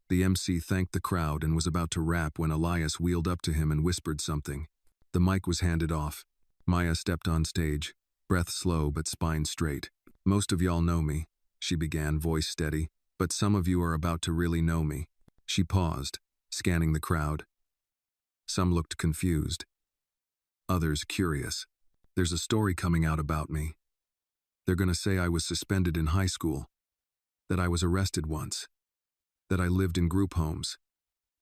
The MC thanked the crowd and was about to rap when Elias wheeled up to him and whispered something. The mic was handed off. Maya stepped on stage, breath slow but spine straight. Most of y'all know me, she began, voice steady, but some of you are about to really know me. She paused, scanning the crowd. Some looked confused. Others curious. There's a story coming out about me. They're gonna say I was suspended in high school, that I was arrested once, that I lived in group homes,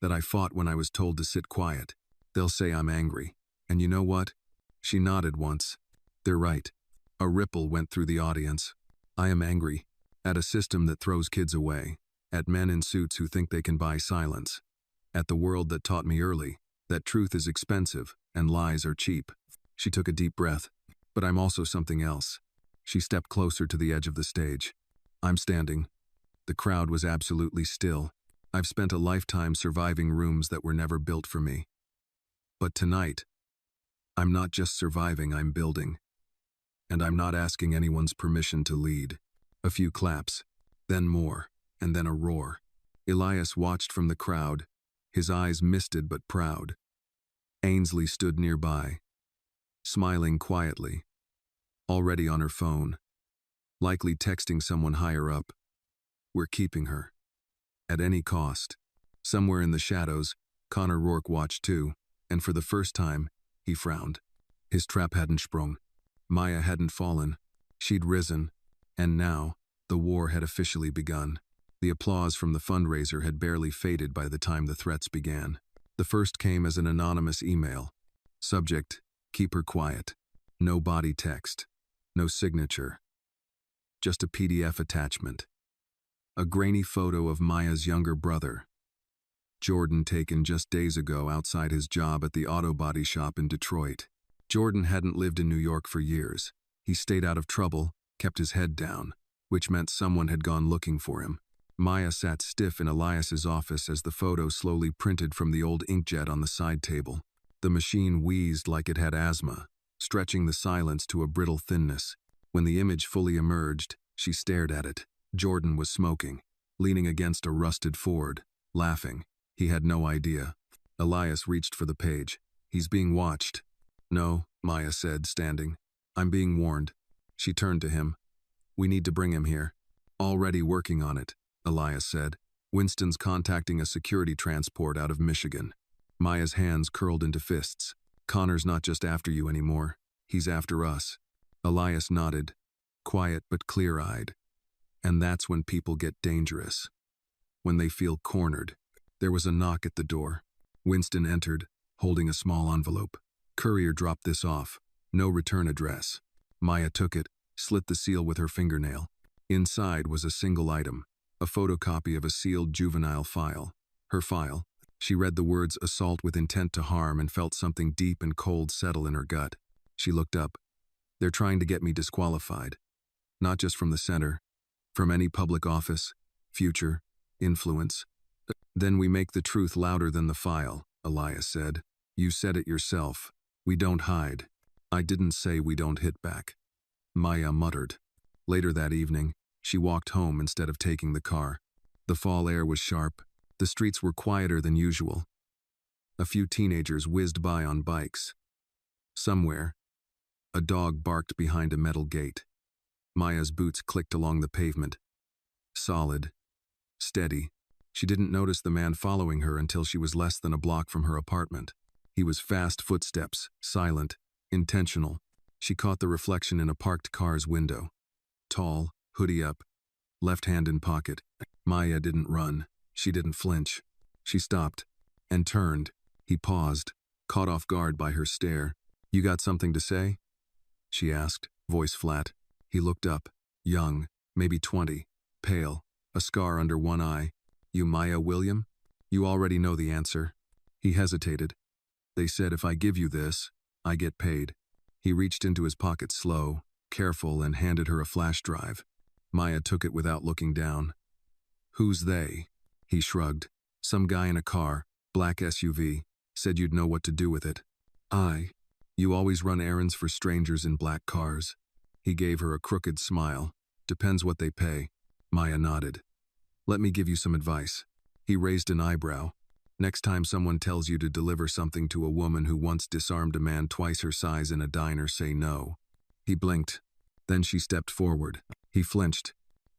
that I fought when I was told to sit quiet. They'll say I'm angry. And you know what? She nodded once. They're right. A ripple went through the audience. I am angry. At a system that throws kids away. At men in suits who think they can buy silence. At the world that taught me early that truth is expensive and lies are cheap. She took a deep breath. But I'm also something else. She stepped closer to the edge of the stage. I'm standing. The crowd was absolutely still. I've spent a lifetime surviving rooms that were never built for me. But tonight, I'm not just surviving, I'm building. And I'm not asking anyone's permission to lead. A few claps, then more, and then a roar. Elias watched from the crowd, his eyes misted but proud. Ainsley stood nearby, smiling quietly, already on her phone, likely texting someone higher up. We're keeping her. At any cost. Somewhere in the shadows, Connor Rourke watched too, and for the first time, he frowned. His trap hadn't sprung. Maya hadn't fallen. She'd risen. And now, the war had officially begun. The applause from the fundraiser had barely faded by the time the threats began. The first came as an anonymous email. Subject, keep her quiet. No body text. No signature. Just a PDF attachment. A grainy photo of Maya's younger brother, Jordan, taken just days ago outside his job at the auto body shop in Detroit. Jordan hadn't lived in New York for years. He stayed out of trouble, kept his head down, which meant someone had gone looking for him. Maya sat stiff in Elias's office as the photo slowly printed from the old inkjet on the side table. The machine wheezed like it had asthma, stretching the silence to a brittle thinness. When the image fully emerged, she stared at it. Jordan was smoking. leaning against a rusted Ford, laughing. He had no idea. Elias reached for the page. He's being watched. No, Maya said, standing. I'm being warned. She turned to him. We need to bring him here. Already working on it, Elias said. Winston's contacting a security transport out of Michigan. Maya's hands curled into fists. Connor's not just after you anymore. He's after us. Elias nodded, quiet but clear-eyed. And that's when people get dangerous. When they feel cornered. There was a knock at the door. Winston entered, holding a small envelope. Courier dropped this off. No return address. Maya took it, slit the seal with her fingernail. Inside was a single item, a photocopy of a sealed juvenile file. Her file. She read the words assault with intent to harm and felt something deep and cold settle in her gut. She looked up. They're trying to get me disqualified. Not just from the center, from any public office, future, influence. Then we make the truth louder than the file, Elias said. You said it yourself. We don't hide. I didn't say we don't hit back. Maya muttered. Later that evening, she walked home instead of taking the car. The fall air was sharp. The streets were quieter than usual. A few teenagers whizzed by on bikes. Somewhere, a dog barked behind a metal gate. Maya's boots clicked along the pavement. Solid. Steady. She didn't notice the man following her until she was less than a block from her apartment. He was fast footsteps, silent, intentional. She caught the reflection in a parked car's window. Tall, hoodie up, left hand in pocket. Maya didn't run. She didn't flinch. She stopped and turned. He paused, caught off guard by her stare. You got something to say? She asked, voice flat. He looked up, young, maybe 20, pale, a scar under one eye. You Maya William? You already know the answer. He hesitated. They said if I give you this, I get paid. He reached into his pocket slow, careful, and handed her a flash drive. Maya took it without looking down. Who's they? He shrugged. Some guy in a car, black SUV, said you'd know what to do with it. You always run errands for strangers in black cars. He gave her a crooked smile. Depends what they pay. Maya nodded. Let me give you some advice. He raised an eyebrow. Next time someone tells you to deliver something to a woman who once disarmed a man twice her size in a diner, say no. He blinked. Then she stepped forward. He flinched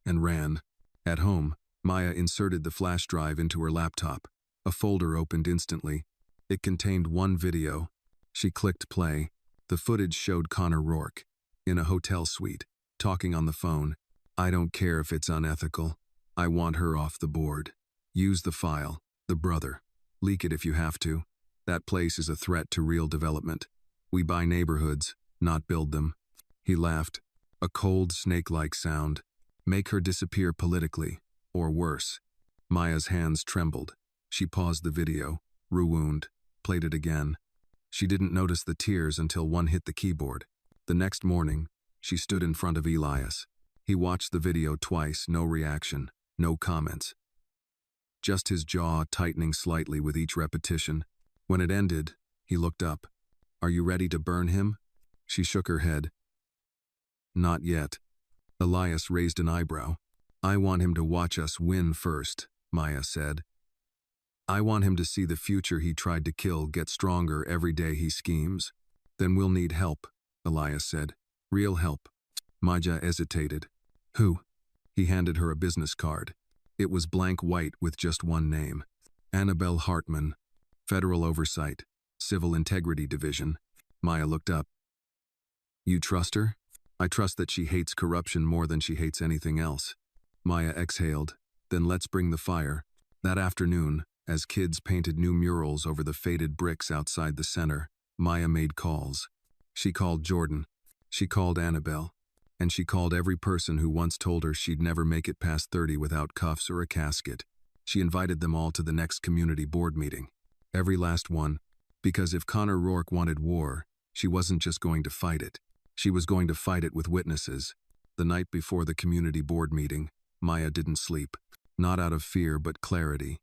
and ran. At home, Maya inserted the flash drive into her laptop. A folder opened instantly. It contained one video. She clicked play. The footage showed Connor Rourke, in a hotel suite, talking on the phone. I don't care if it's unethical. I want her off the board. Use the file, the brother. Leak it if you have to. That place is a threat to real development. We buy neighborhoods, not build them. He laughed. A cold, snake-like sound. Make her disappear politically, or worse. Maya's hands trembled. She paused the video, ruined, played it again. She didn't notice the tears until one hit the keyboard. The next morning, she stood in front of Elias. He watched the video twice, no reaction, no comments. Just his jaw tightening slightly with each repetition. When it ended, he looked up. Are you ready to burn him? She shook her head. Not yet. Elias raised an eyebrow. I want him to watch us win first, Maya said. I want him to see the future he tried to kill get stronger every day he schemes. Then we'll need help, Elias said. Real help. Maya hesitated. Who? He handed her a business card. It was blank white with just one name. Annabelle Hartman. Federal Oversight. Civil Integrity Division. Maya looked up. You trust her? I trust that she hates corruption more than she hates anything else. Maya exhaled. Then let's bring the fire. That afternoon, as kids painted new murals over the faded bricks outside the center, Maya made calls. She called Jordan. She called Annabelle. And she called every person who once told her she'd never make it past 30 without cuffs or a casket. She invited them all to the next community board meeting. Every last one. Because if Connor Rourke wanted war, she wasn't just going to fight it. She was going to fight it with witnesses. The night before the community board meeting, Maya didn't sleep. Not out of fear, but clarity.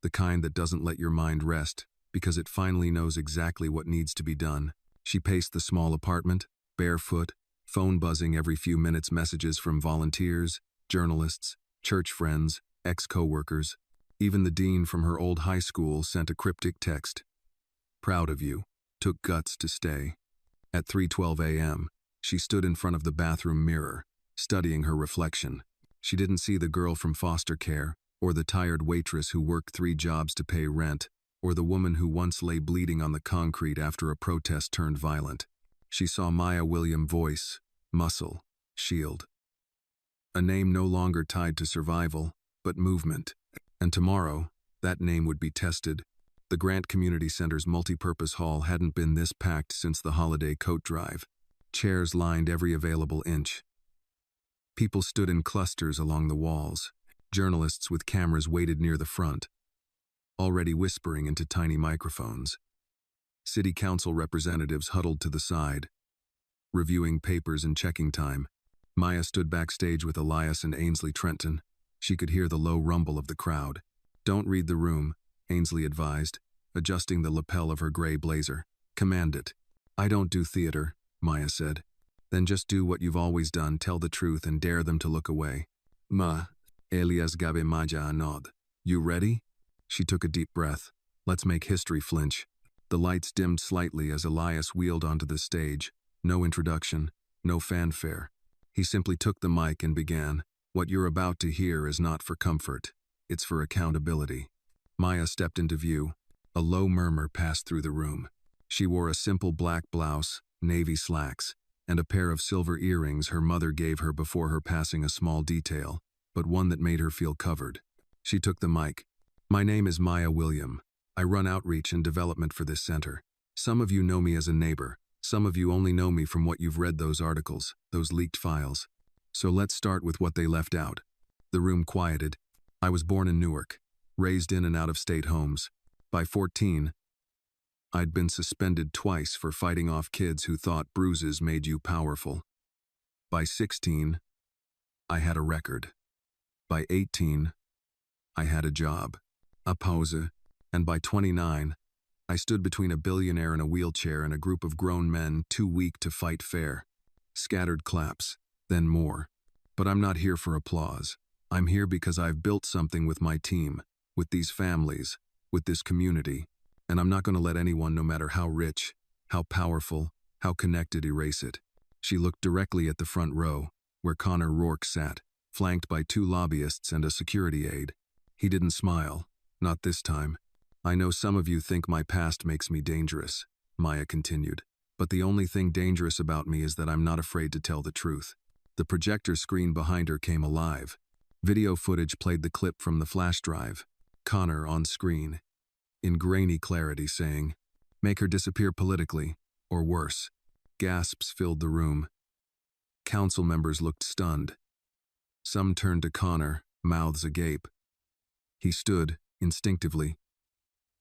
The kind that doesn't let your mind rest, because it finally knows exactly what needs to be done. She paced the small apartment, barefoot, phone buzzing every few minutes, messages from volunteers, journalists, church friends, ex-coworkers, even the dean from her old high school sent a cryptic text. Proud of you. Took guts to stay. At 3:12 a.m., she stood in front of the bathroom mirror, studying her reflection. She didn't see the girl from foster care, or the tired waitress who worked 3 jobs to pay rent, or the woman who once lay bleeding on the concrete after a protest turned violent. She saw Maya William, voice, muscle, shield. A name no longer tied to survival, but movement. And tomorrow, that name would be tested. The Grant Community Center's multipurpose hall hadn't been this packed since the holiday coat drive. Chairs lined every available inch. People stood in clusters along the walls. Journalists with cameras waited near the front, already whispering into tiny microphones. City council representatives huddled to the side, reviewing papers and checking time. Maya stood backstage with Elias and Ainsley Trenton. She could hear the low rumble of the crowd. Don't read the room, Ainsley advised, adjusting the lapel of her gray blazer. Command it. I don't do theater, Maya said. Then just do what you've always done, tell the truth and dare them to look away. Ma, Elias gabe maja a nod. You ready? She took a deep breath. Let's make history flinch. The lights dimmed slightly as Elias wheeled onto the stage. No introduction, no fanfare. He simply took the mic and began. What you're about to hear is not for comfort. It's for accountability. Maya stepped into view. A low murmur passed through the room. She wore a simple black blouse, navy slacks, and a pair of silver earrings her mother gave her before her passing, a small detail, but one that made her feel covered. She took the mic. My name is Maya William. I run outreach and development for this center. Some of you know me as a neighbor. Some of you only know me from what you've read, those articles, those leaked files. So let's start with what they left out. The room quieted. I was born in Newark, raised in and out of state homes. By 14, I'd been suspended twice for fighting off kids who thought bruises made you powerful. By 16, I had a record. By 18, I had a job, a pause, and by 29, I stood between a billionaire in a wheelchair and a group of grown men too weak to fight fair. Scattered claps, then more. But I'm not here for applause. I'm here because I've built something with my team, with these families, with this community, and I'm not going to let anyone, no matter how rich, how powerful, how connected, erase it. She looked directly at the front row, where Connor Rourke sat, flanked by 2 lobbyists and a security aide. He didn't smile, not this time. I know some of you think my past makes me dangerous, Maya continued, but the only thing dangerous about me is that I'm not afraid to tell the truth. The projector screen behind her came alive. Video footage played the clip from the flash drive. Connor on screen, in grainy clarity, saying, "Make her disappear politically, or worse." Gasps filled the room. Council members looked stunned. Some turned to Connor, mouths agape. He stood, instinctively,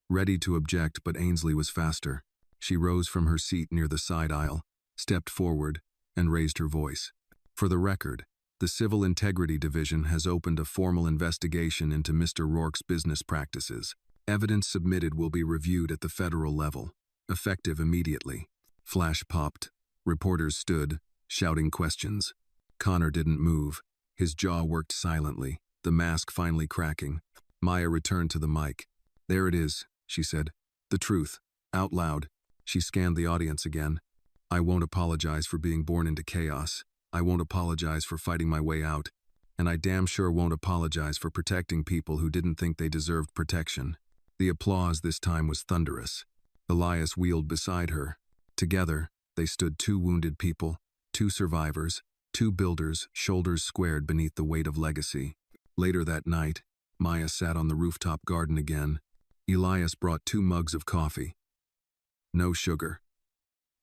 ready to object, but Ainsley was faster. She rose from her seat near the side aisle, stepped forward, and raised her voice. For the record, the Civil Integrity Division has opened a formal investigation into Mr. Rourke's business practices. Evidence submitted will be reviewed at the federal level, effective immediately. Flash popped. Reporters stood, shouting questions. Connor didn't move. His jaw worked silently, the mask finally cracking. Maya returned to the mic. There it is, she said. The truth. Out loud. She scanned the audience again. I won't apologize for being born into chaos. I won't apologize for fighting my way out. And I damn sure won't apologize for protecting people who didn't think they deserved protection. The applause this time was thunderous. Elias wheeled beside her. Together, they stood 2 wounded people, 2 survivors, 2 builders, shoulders squared beneath the weight of legacy. Later that night, Maya sat on the rooftop garden again. Elias brought 2 mugs of coffee. No sugar.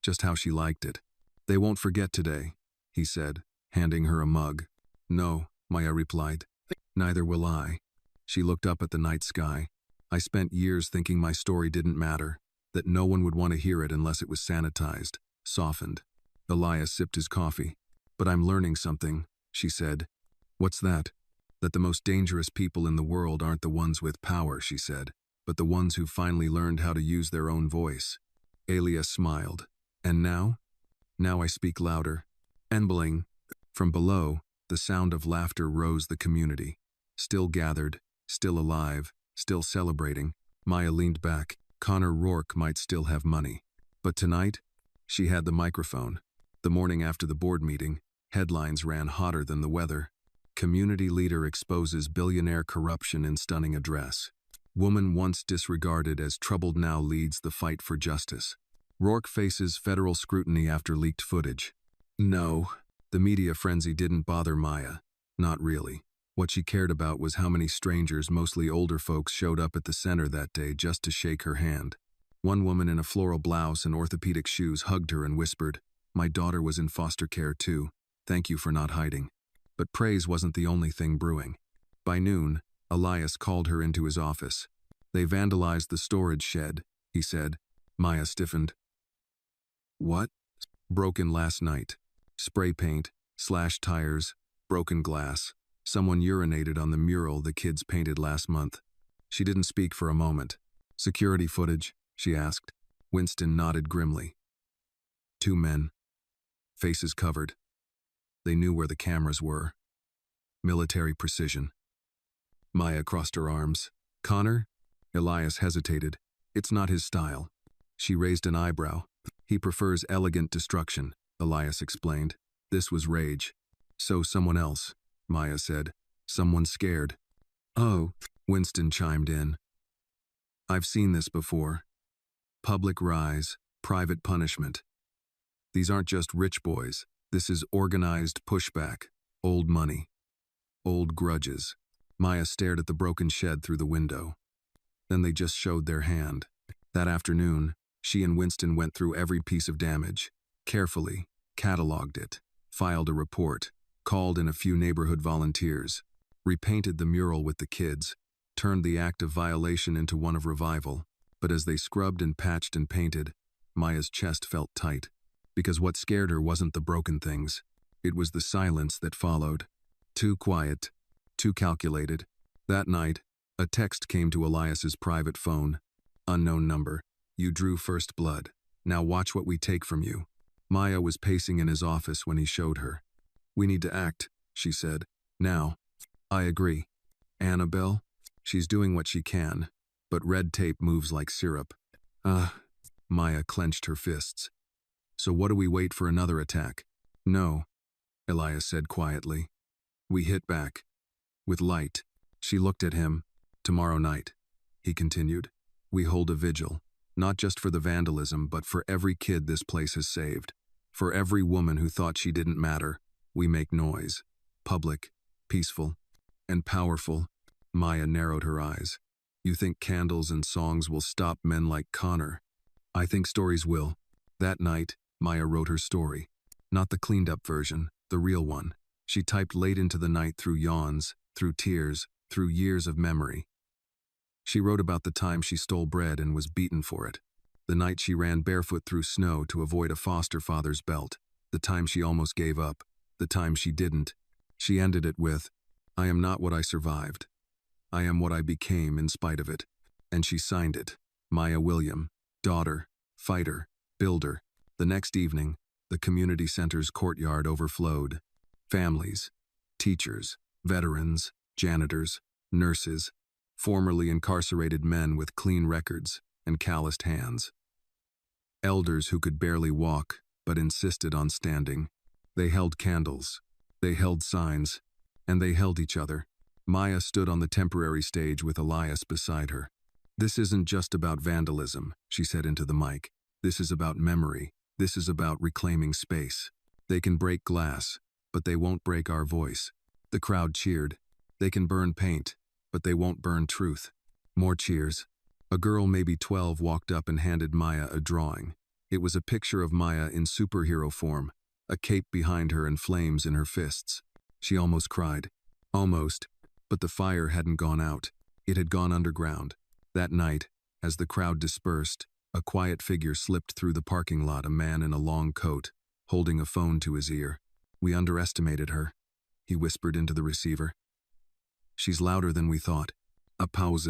Just how she liked it. They won't forget today, he said, handing her a mug. No, Maya replied. Neither will I. She looked up at the night sky. I spent years thinking my story didn't matter, that no one would want to hear it unless it was sanitized, softened. Elias sipped his coffee. But I'm learning something, she said. What's that? That the most dangerous people in the world aren't the ones with power, she said, but the ones who finally learned how to use their own voice. Elias smiled. And now? Now I speak louder. Embling. From below, the sound of laughter rose the community. Still gathered, still alive, still celebrating. Maya leaned back. Connor Rourke might still have money. But tonight, she had the microphone. The morning after the board meeting, headlines ran hotter than the weather. Community leader exposes billionaire corruption in stunning address. Woman once disregarded as troubled now leads the fight for justice. Rourke faces federal scrutiny after leaked footage. No, the media frenzy didn't bother Maya. Not really. What she cared about was how many strangers, mostly older folks, showed up at the center that day just to shake her hand. One woman in a floral blouse and orthopedic shoes hugged her and whispered, "My daughter was in foster care too. Thank you for not hiding." But praise wasn't the only thing brewing. By noon, Elias called her into his office. "They vandalized the storage shed," he said. Maya stiffened. "What?" "Broken last night. Spray paint, slashed tires, broken glass. Someone urinated on the mural the kids painted last month." She didn't speak for a moment. "Security footage?" she asked. Winston nodded grimly. 2 men. Faces covered. They knew where the cameras were. Military precision. Maya crossed her arms. "Connor?" Elias hesitated. "It's not his style." She raised an eyebrow. "He prefers elegant destruction," Elias explained. This was rage. "So someone else," Maya said. "Someone scared." "Oh," Winston chimed in. "I've seen this before. Public rise, private punishment. These aren't just rich boys. This is organized pushback. Old money. Old grudges." Maya stared at the broken shed through the window. Then they just showed their hand. That afternoon, she and Winston went through every piece of damage, carefully, cataloged it, filed a report, called in a few neighborhood volunteers, repainted the mural with the kids, turned the act of violation into one of revival. But as they scrubbed and patched and painted, Maya's chest felt tight. Because what scared her wasn't the broken things. It was the silence that followed. Too quiet, too calculated. That night, a text came to Elias's private phone. "Unknown number. You drew first blood. Now watch what we take from you." Maya was pacing in his office when he showed her. "We need to act," she said. "Now." "I agree. Annabelle? She's doing what she can, but red tape moves like syrup." Maya clenched her fists. "So what do we wait for another attack?" "No," Elias said quietly. "We hit back. With light." She looked at him. "Tomorrow night," he continued, "we hold a vigil. Not just for the vandalism, but for every kid this place has saved. For every woman who thought she didn't matter. We make noise. Public, peaceful, and powerful." Maya narrowed her eyes. "You think candles and songs will stop men like Connor?" "I think stories will." That night, Maya wrote her story. Not the cleaned-up version, the real one. She typed late into the night through yawns, through tears, through years of memory. She wrote about the time she stole bread and was beaten for it. The night she ran barefoot through snow to avoid a foster father's belt. The time she almost gave up. The time she didn't. She ended it with, "I am not what I survived. I am what I became in spite of it." And she signed it. Maya William, daughter, fighter, builder. The next evening, the community center's courtyard overflowed. Families, teachers, veterans, janitors, nurses, formerly incarcerated men with clean records and calloused hands. Elders who could barely walk, but insisted on standing. They held candles, they held signs, and they held each other. Maya stood on the temporary stage with Elias beside her. "This isn't just about vandalism," she said into the mic. "This is about memory. This is about reclaiming space. They can break glass, but they won't break our voice." The crowd cheered. "They can burn paint, but they won't burn truth." More cheers. A girl, maybe 12, walked up and handed Maya a drawing. It was a picture of Maya in superhero form, a cape behind her and flames in her fists. She almost cried. Almost, but the fire hadn't gone out. It had gone underground. That night, as the crowd dispersed, a quiet figure slipped through the parking lot, a man in a long coat, holding a phone to his ear. "We underestimated her," he whispered into the receiver. "She's louder than we thought." A pause.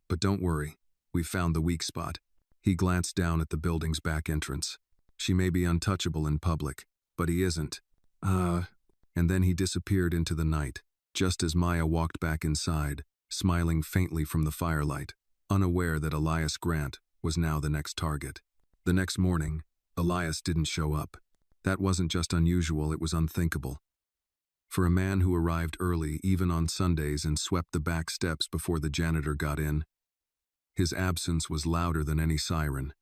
"But don't worry, we found the weak spot." He glanced down at the building's back entrance. "She may be untouchable in public, but he isn't." And then he disappeared into the night. just as Maya walked back inside, smiling faintly from the firelight, unaware that Elias Grant was now the next target. The next morning, Elias didn't show up. That wasn't just unusual, it was unthinkable. For a man who arrived early, even on Sundays, and swept the back steps before the janitor got in, his absence was louder than any siren.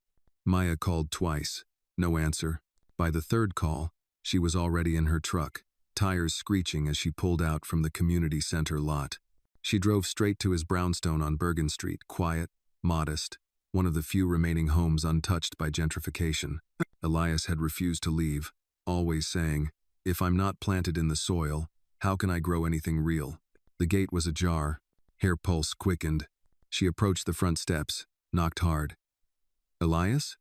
Maya called twice. No answer. By the third call, she was already in her truck, tires screeching as she pulled out from the community center lot. She drove straight to his brownstone on Bergen Street, quiet, modest, one of the few remaining homes untouched by gentrification. Elias had refused to leave, always saying, "If I'm not planted in the soil, how can I grow anything real?" The gate was ajar. Her pulse quickened. She approached the front steps, knocked hard. "Elias?"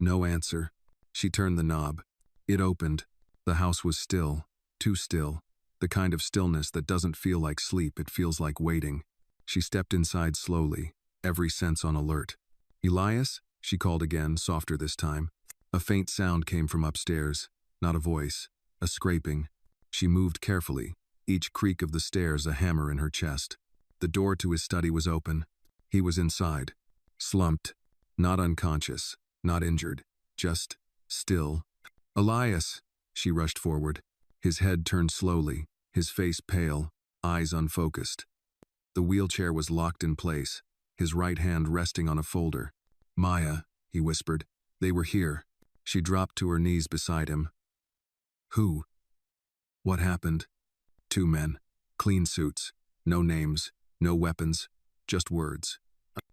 No answer. She turned the knob. It opened. The house was still, too still, the kind of stillness that doesn't feel like sleep, it feels like waiting. She stepped inside slowly, every sense on alert. "Elias?" she called again, softer this time. A faint sound came from upstairs, not a voice, a scraping. She moved carefully, each creak of the stairs a hammer in her chest. The door to his study was open. He was inside, slumped, not unconscious, not injured, just still. "Elias!" She rushed forward. His head turned slowly, his face pale, eyes unfocused. The wheelchair was locked in place, his right hand resting on a folder. "Maya," he whispered. "They were here." She dropped to her knees beside him. "Who? What happened?" "Two men. Clean suits. No names. No weapons. Just words."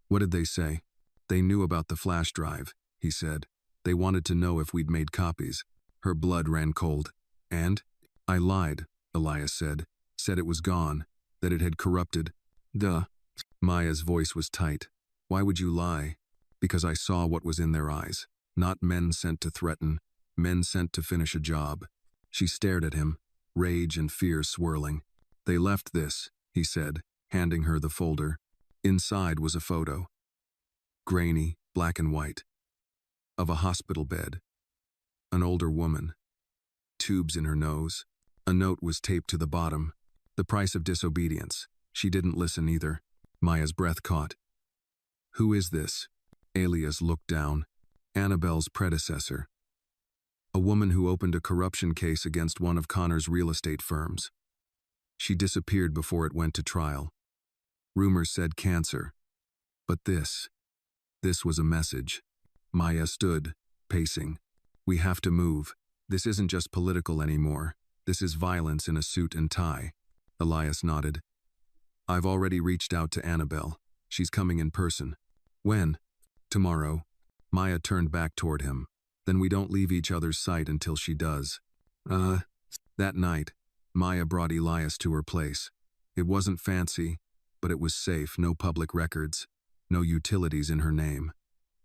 "What did they say?" "They knew about the flash drive," he said. "They wanted to know if we'd made copies." Her blood ran cold. "And?" "I lied," Elias said. "Said it was gone. That it had corrupted." "Duh." Maya's voice was tight. "Why would you lie?" "Because I saw what was in their eyes. Not men sent to threaten. Men sent to finish a job." She stared at him, rage and fear swirling. "They left this," he said, handing her the folder. Inside was a photo. Grainy, black and white. Of a hospital bed. An older woman. Tubes in her nose. A note was taped to the bottom. The price of disobedience. She didn't listen either. Maya's breath caught. "Who is this?" Elias looked down. Annabelle's predecessor. A woman who opened a corruption case against one of Connor's real estate firms. She disappeared before it went to trial. Rumors said cancer. But this was a message. Maya stood, pacing. "We have to move. This isn't just political anymore. This is violence in a suit and tie." Elias nodded. "I've already reached out to Annabelle. She's coming in person." "When?" "Tomorrow." Maya turned back toward him. "Then we don't leave each other's sight until she does." That night, Maya brought Elias to her place. It wasn't fancy, but it was safe, no public records, no utilities in her name.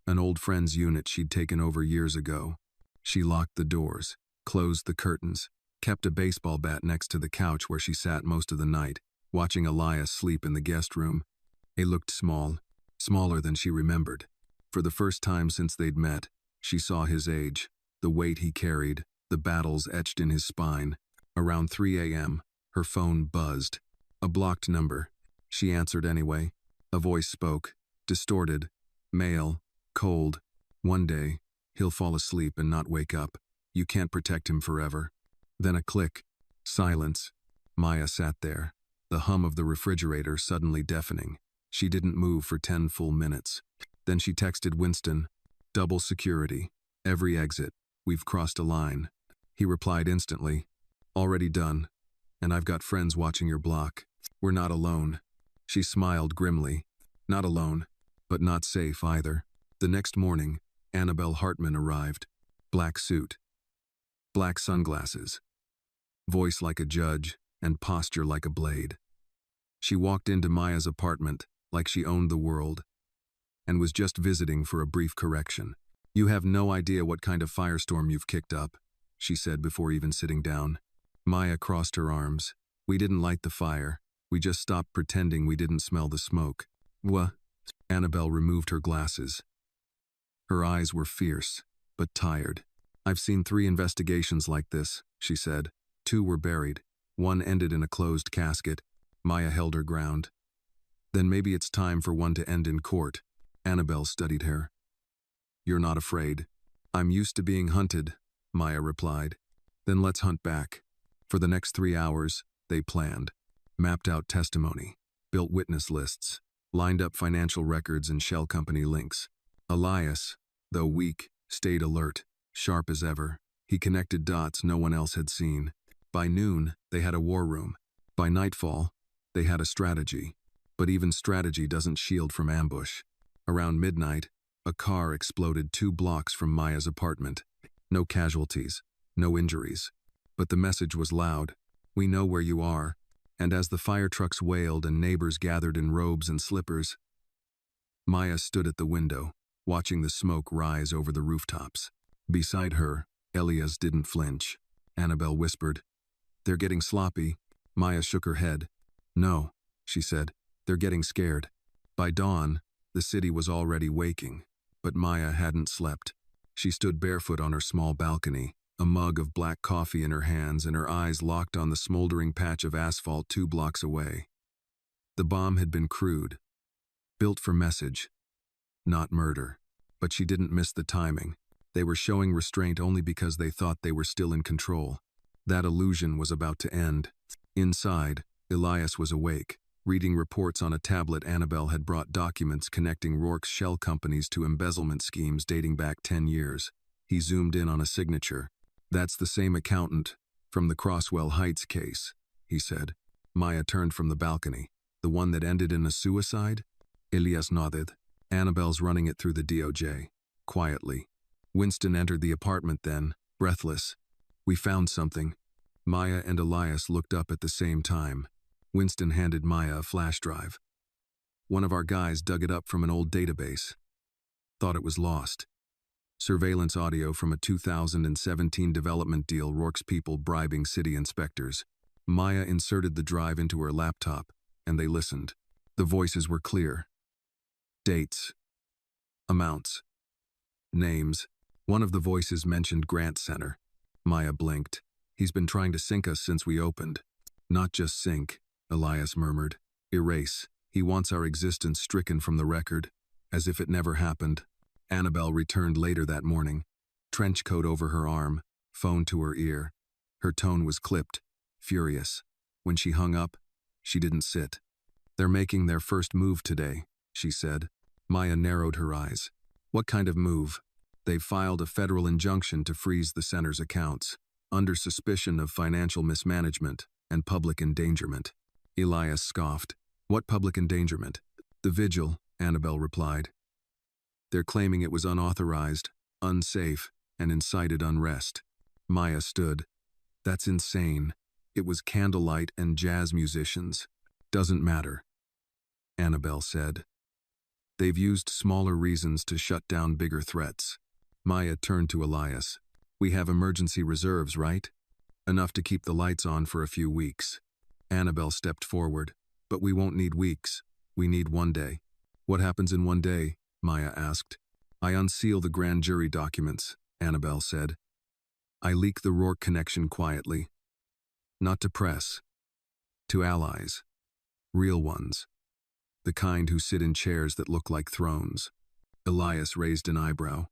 An old friend's unit she'd taken over years ago. She locked the doors, closed the curtains, kept a baseball bat next to the couch where she sat most of the night, watching Elias sleep in the guest room. He looked small, smaller than she remembered. For the first time since they'd met, she saw his age, the weight he carried, the battles etched in his spine. Around 3 a.m., her phone buzzed. A blocked number. She answered anyway. A voice spoke, distorted, male, cold. "One day, he'll fall asleep and not wake up. You can't protect him forever." Then a click. Silence. Maya sat there, the hum of the refrigerator suddenly deafening. She didn't move for 10 full minutes. Then she texted Winston, "Double security. Every exit. We've crossed a line." He replied instantly, "Already done. And I've got friends watching your block. We're not alone." She smiled grimly. Not alone, but not safe either. The next morning, Annabelle Hartman arrived. Black suit. Black sunglasses. Voice like a judge, and posture like a blade. She walked into Maya's apartment like she owned the world, and was just visiting for a brief correction. "You have no idea what kind of firestorm you've kicked up," she said before even sitting down. Maya crossed her arms. "We didn't light the fire. We just stopped pretending we didn't smell the smoke." "What?" Annabelle removed her glasses. Her eyes were fierce, but tired. "I've seen 3 investigations like this," she said. 2 were buried. 1 ended in a closed casket. Maya held her ground. Then maybe it's time for one to end in court. Annabelle studied her. You're not afraid. I'm used to being hunted, Maya replied. Then let's hunt back. For the next 3 hours, they planned. Mapped out testimony. Built witness lists. Lined up financial records and shell company links. Elias, though weak, stayed alert. Sharp as ever. He connected dots no one else had seen. By noon, they had a war room. By nightfall, they had a strategy. But even strategy doesn't shield from ambush. Around midnight, a car exploded 2 blocks from Maya's apartment. No casualties, no injuries. But the message was loud. We know where you are. And as the fire trucks wailed and neighbors gathered in robes and slippers, Maya stood at the window, watching the smoke rise over the rooftops. Beside her, Elias didn't flinch. Annabelle whispered, "They're getting sloppy." Maya shook her head. "No," she said, "they're getting scared." By dawn, the city was already waking, but Maya hadn't slept. She stood barefoot on her small balcony, a mug of black coffee in her hands and her eyes locked on the smoldering patch of asphalt 2 blocks away. The bomb had been crude, built for message, not murder. But she didn't miss the timing. They were showing restraint only because they thought they were still in control. That illusion was about to end. Inside, Elias was awake, reading reports on a tablet. Annabelle had brought documents connecting Rourke's shell companies to embezzlement schemes dating back 10 years. He zoomed in on a signature. "That's the same accountant from the Crosswell Heights case," he said. Maya turned from the balcony. "The one that ended in a suicide?" Elias nodded. "Annabelle's running it through the DOJ." Quietly. Winston entered the apartment then, breathless. "We found something." Maya and Elias looked up at the same time. Winston handed Maya a flash drive. "One of our guys dug it up from an old database. Thought it was lost. Surveillance audio from a 2017 development deal. Rourke's people bribing city inspectors." Maya inserted the drive into her laptop, and they listened. The voices were clear. Dates. Amounts. Names. One of the voices mentioned Grant Center. Maya blinked. "He's been trying to sink us since we opened." "Not just sink," Elias murmured. "Erase. He wants our existence stricken from the record, as if it never happened." Annabelle returned later that morning, trench coat over her arm, phone to her ear. Her tone was clipped, furious. When she hung up, she didn't sit. "They're making their first move today," she said. Maya narrowed her eyes. "What kind of move?" "They've filed a federal injunction to freeze the center's accounts, under suspicion of financial mismanagement and public endangerment." Elias scoffed. "What public endangerment?" "The vigil," Annabelle replied. "They're claiming it was unauthorized, unsafe, and incited unrest." Maya stood. "That's insane. It was candlelight and jazz musicians." "Doesn't matter," Annabelle said. "They've used smaller reasons to shut down bigger threats." Maya turned to Elias. "We have emergency reserves, right? Enough to keep the lights on for a few weeks." Annabelle stepped forward. "But we won't need weeks. We need 1 day." "What happens in 1 day?" Maya asked. "I unseal the grand jury documents," Annabelle said. "I leak the Rourke connection quietly. Not to press. To allies. Real ones. The kind who sit in chairs that look like thrones." Elias raised an eyebrow.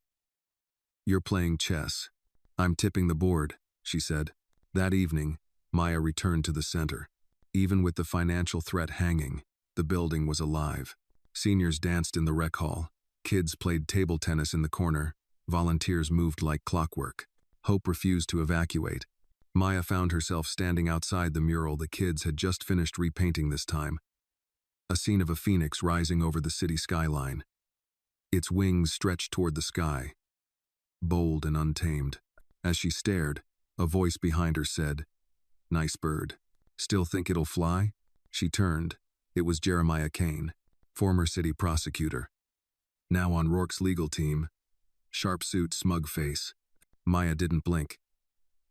"You're playing chess." "I'm tipping the board," she said. That evening, Maya returned to the center. Even with the financial threat hanging, the building was alive. Seniors danced in the rec hall. Kids played table tennis in the corner. Volunteers moved like clockwork. Hope refused to evacuate. Maya found herself standing outside the mural the kids had just finished repainting this time. A scene of a phoenix rising over the city skyline. Its wings stretched toward the sky, bold and untamed. As she stared, a voice behind her said, "Nice bird. Still think it'll fly?" She turned. It was Jeremiah Kane, former city prosecutor. Now on Rourke's legal team. Sharp suit, smug face. Maya didn't blink.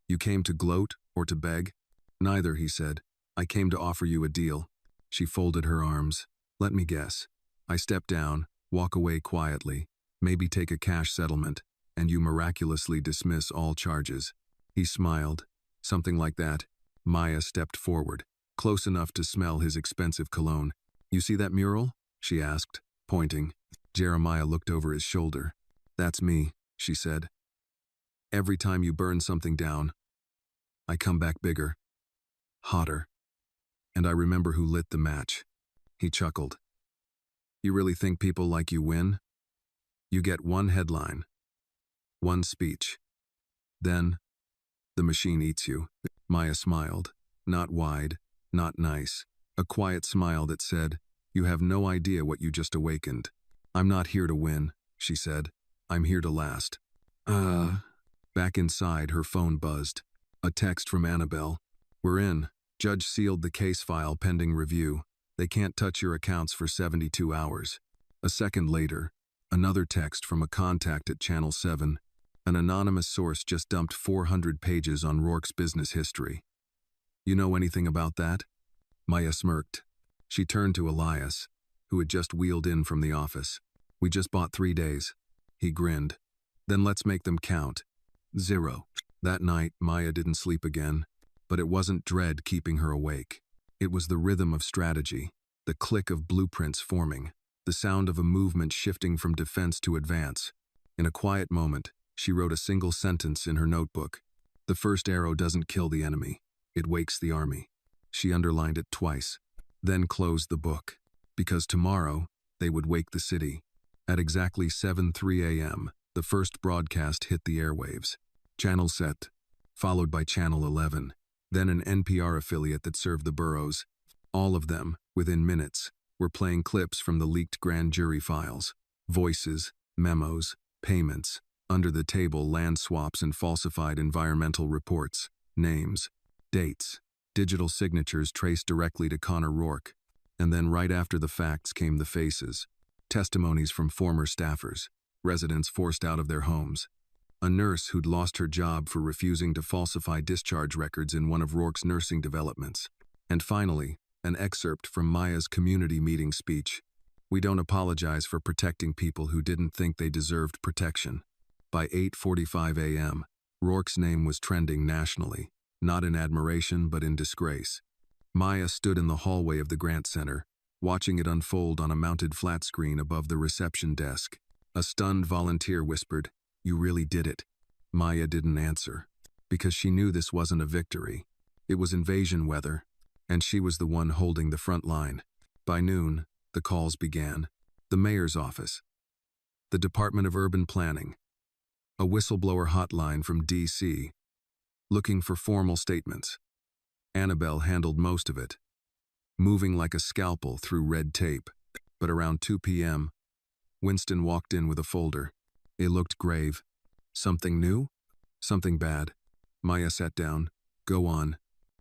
"You came to gloat or to beg?" "Neither," he said. "I came to offer you a deal." She folded her arms. "Let me guess. I step down, walk away quietly, maybe take a cash settlement, and you miraculously dismiss all charges." He smiled. "Something like that." Maya stepped forward. close enough to smell his expensive cologne. "You see that mural?" she asked, pointing. Jeremiah looked over his shoulder. "That's me," she said. "Every time you burn something down, I come back bigger, hotter. And I remember who lit the match." He chuckled. "You really think people like you win? You get one headline, one speech. Then, the machine eats you." Maya smiled, not wide, not nice. A quiet smile that said, "You have no idea what you just awakened." "I'm not here to win," she said. "I'm here to last." Back inside, her phone buzzed. A text from Annabelle. "We're in. Judge sealed the case file pending review. They can't touch your accounts for 72 hours. A second later, another text from a contact at Channel 7. An anonymous source just dumped 400 pages on Rourke's business history. "You know anything about that?" Maya smirked. She turned to Elias, who had just wheeled in from the office. "We just bought 3 days." He grinned. "Then let's make them count. 0. That night, Maya didn't sleep again, but it wasn't dread keeping her awake. It was the rhythm of strategy, the click of blueprints forming, the sound of a movement shifting from defense to advance. In a quiet moment, she wrote a single sentence in her notebook. "The first arrow doesn't kill the enemy. It wakes the army." She underlined it twice, then closed the book, because tomorrow they would wake the city. At exactly 7:03 a.m., the first broadcast hit the airwaves. Channel set, followed by Channel 11, then an NPR affiliate that served the boroughs. All of them, within minutes, were playing clips from the leaked grand jury files. Voices, memos, payments, under-the-table land swaps and falsified environmental reports, names, dates, digital signatures traced directly to Connor Rourke. And then right after the facts came the faces. Testimonies from former staffers, residents forced out of their homes, a nurse who'd lost her job for refusing to falsify discharge records in one of Rourke's nursing developments, and finally, an excerpt from Maya's community meeting speech. "We don't apologize for protecting people who didn't think they deserved protection." By 8:45 a.m., Rourke's name was trending nationally, not in admiration but in disgrace. Maya stood in the hallway of the Grant Center, watching it unfold on a mounted flat screen above the reception desk. A stunned volunteer whispered, "You really did it." Maya didn't answer, because she knew this wasn't a victory. It was invasion weather, and she was the one holding the front line. By noon, the calls began. The mayor's office, the Department of Urban Planning, a whistleblower hotline from D.C., looking for formal statements. Annabelle handled most of it, moving like a scalpel through red tape. But around 2 p.m., Winston walked in with a folder. It looked grave. "Something new? Something bad?" Maya sat down. "Go on."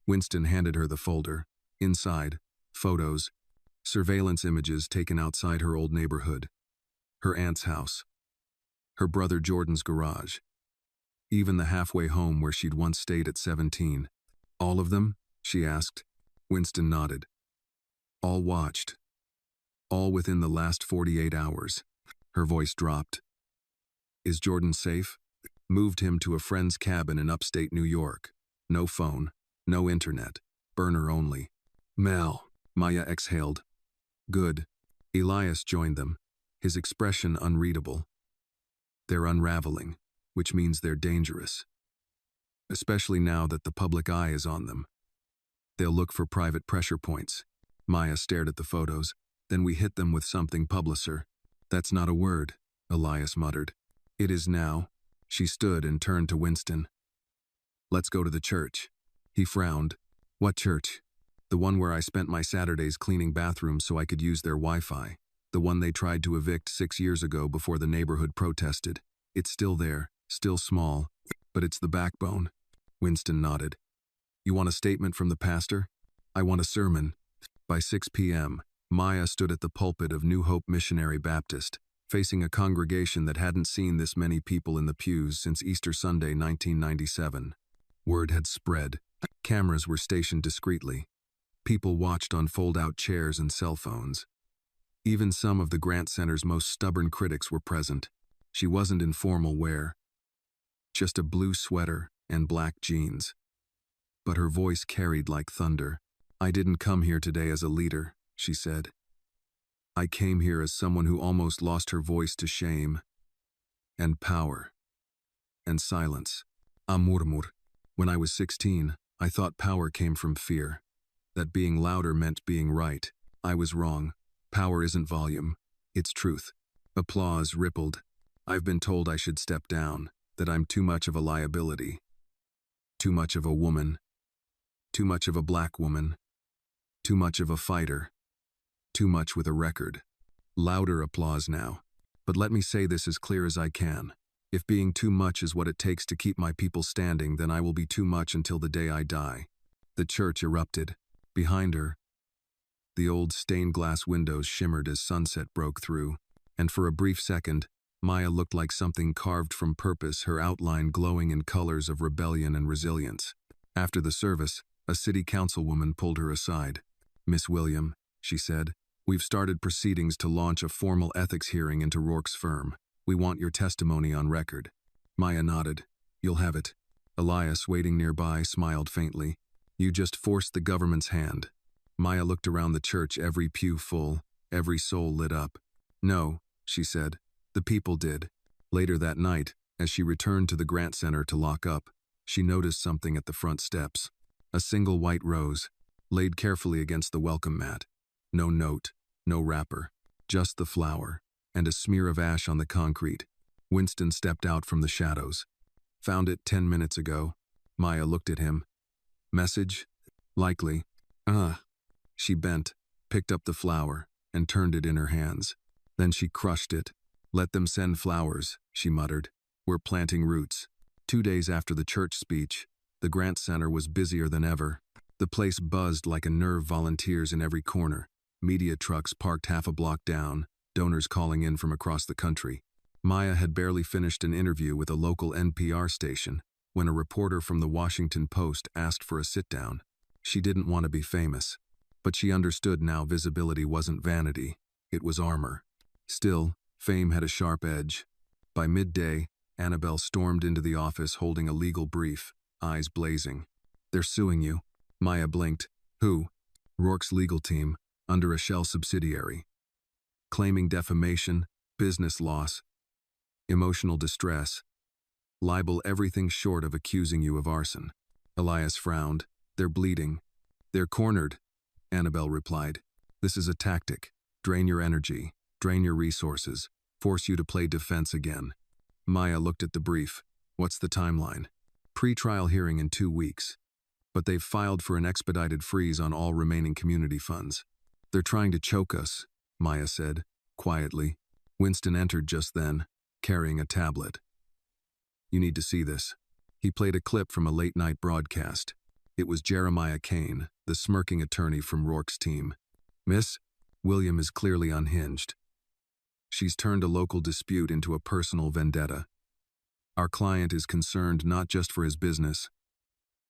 Winston handed her the folder. Inside, photos, surveillance images taken outside her old neighborhood. Her aunt's house. Her brother Jordan's garage. Even the halfway home where she'd once stayed at 17. "All of them?" she asked. Winston nodded. "All watched. All within the last 48 hours. Her voice dropped. "Is Jordan safe?" "Moved him to a friend's cabin in upstate New York. No phone, no internet, burner only." "Mel," Maya exhaled. "Good." Elias joined them, his expression unreadable. "They're unraveling, which means they're dangerous. Especially now that the public eye is on them. They'll look for private pressure points." Maya stared at the photos. "Then we hit them with something publicer." "That's not a word," Elias muttered. "It is now." She stood and turned to Winston. "Let's go to the church." He frowned. "What church?" "The one where I spent my Saturdays cleaning bathrooms so I could use their Wi-Fi. The one they tried to evict 6 years ago before the neighborhood protested. It's still there, still small, but it's the backbone." Winston nodded. "You want a statement from the pastor?" "I want a sermon." By 6 p.m., Maya stood at the pulpit of New Hope Missionary Baptist, facing a congregation that hadn't seen this many people in the pews since Easter Sunday 1997. Word had spread. Cameras were stationed discreetly. People watched on fold-out chairs and cell phones. Even some of the Grant Center's most stubborn critics were present. She wasn't in formal wear, just a blue sweater and black jeans. But her voice carried like thunder. I didn't come here today as a leader, she said. I came here as someone who almost lost her voice to shame and power and silence. Amurmur. When I was 16, I thought power came from fear, that being louder meant being right. I was wrong. Power isn't volume, it's truth. Applause rippled. I've been told I should step down, that I'm too much of a liability. Too much of a woman. Too much of a black woman. Too much of a fighter. Too much with a record. Louder applause now. But let me say this as clear as I can. If being too much is what it takes to keep my people standing, then I will be too much until the day I die. The church erupted. Behind her, the old stained glass windows shimmered as sunset broke through, and for a brief second, Maya looked like something carved from purpose, her outline glowing in colors of rebellion and resilience. After the service, a city councilwoman pulled her aside. "Miss William," she said, "we've started proceedings to launch a formal ethics hearing into Rourke's firm. We want your testimony on record." Maya nodded. "You'll have it." Elias, waiting nearby, smiled faintly. "You just forced the government's hand." Maya looked around the church, every pew full, every soul lit up. "No," she said, "the people did." Later that night, as she returned to the Grant Center to lock up, she noticed something at the front steps. A single white rose, laid carefully against the welcome mat. No note, no wrapper, just the flower, and a smear of ash on the concrete. Winston stepped out from the shadows. "Found it 10 minutes ago." Maya looked at him. "Message? Likely." She bent, picked up the flower, and turned it in her hands. Then she crushed it. "Let them send flowers," she muttered. "We're planting roots." 2 days after the church speech, the Grant Center was busier than ever. The place buzzed like a nerve, volunteers in every corner, media trucks parked half a block down, donors calling in from across the country. Maya had barely finished an interview with a local NPR station when a reporter from the Washington Post asked for a sit-down. She didn't want to be famous, but she understood now visibility wasn't vanity, it was armor. Still, fame had a sharp edge. By midday, Annabelle stormed into the office holding a legal brief, eyes blazing. "They're suing you." Maya blinked. "Who?" "Rourke's legal team, under a shell subsidiary. Claiming defamation, business loss, emotional distress. Libel, everything short of accusing you of arson." Elias frowned. "They're bleeding." "They're cornered," Annabelle replied. "This is a tactic. Drain your energy, drain your resources, force you to play defense again." Maya looked at the brief. "What's the timeline?" "Pre-trial hearing in 2 weeks. But they've filed for an expedited freeze on all remaining community funds." "They're trying to choke us," Maya said, quietly. Winston entered just then, carrying a tablet. "You need to see this." He played a clip from a late-night broadcast. It was Jeremiah Kane, the smirking attorney from Rourke's team. "Miss, William is clearly unhinged. She's turned a local dispute into a personal vendetta. Our client is concerned not just for his business,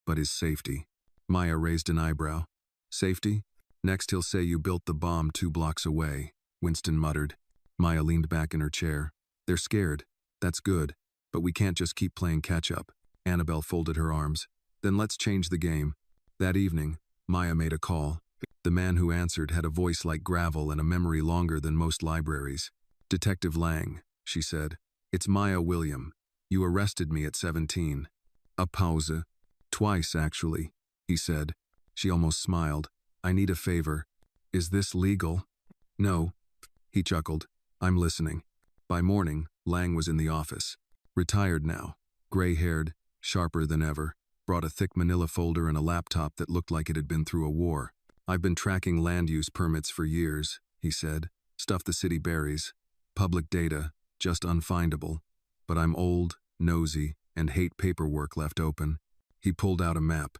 but his safety." Maya raised an eyebrow. "Safety? Next he'll say you built the bomb 2 blocks away," Winston muttered. Maya leaned back in her chair. "They're scared. That's good. But we can't just keep playing catch-up." Annabelle folded her arms. "Then let's change the game." That evening, Maya made a call. The man who answered had a voice like gravel and a memory longer than most libraries. "Detective Lang," she said. "It's Maya William. You arrested me at 17. A pause. Twice, actually," he said. She almost smiled. "I need a favor." "Is this legal?" "No." He chuckled. "I'm listening." By morning, Lang was in the office. Retired now, gray-haired, sharper than ever, brought a thick manila folder and a laptop that looked like it had been through a war. "I've been tracking land use permits for years," he said. "Stuff the city buries. Public data, just unfindable. But I'm old, nosy, and hate paperwork left open." He pulled out a map.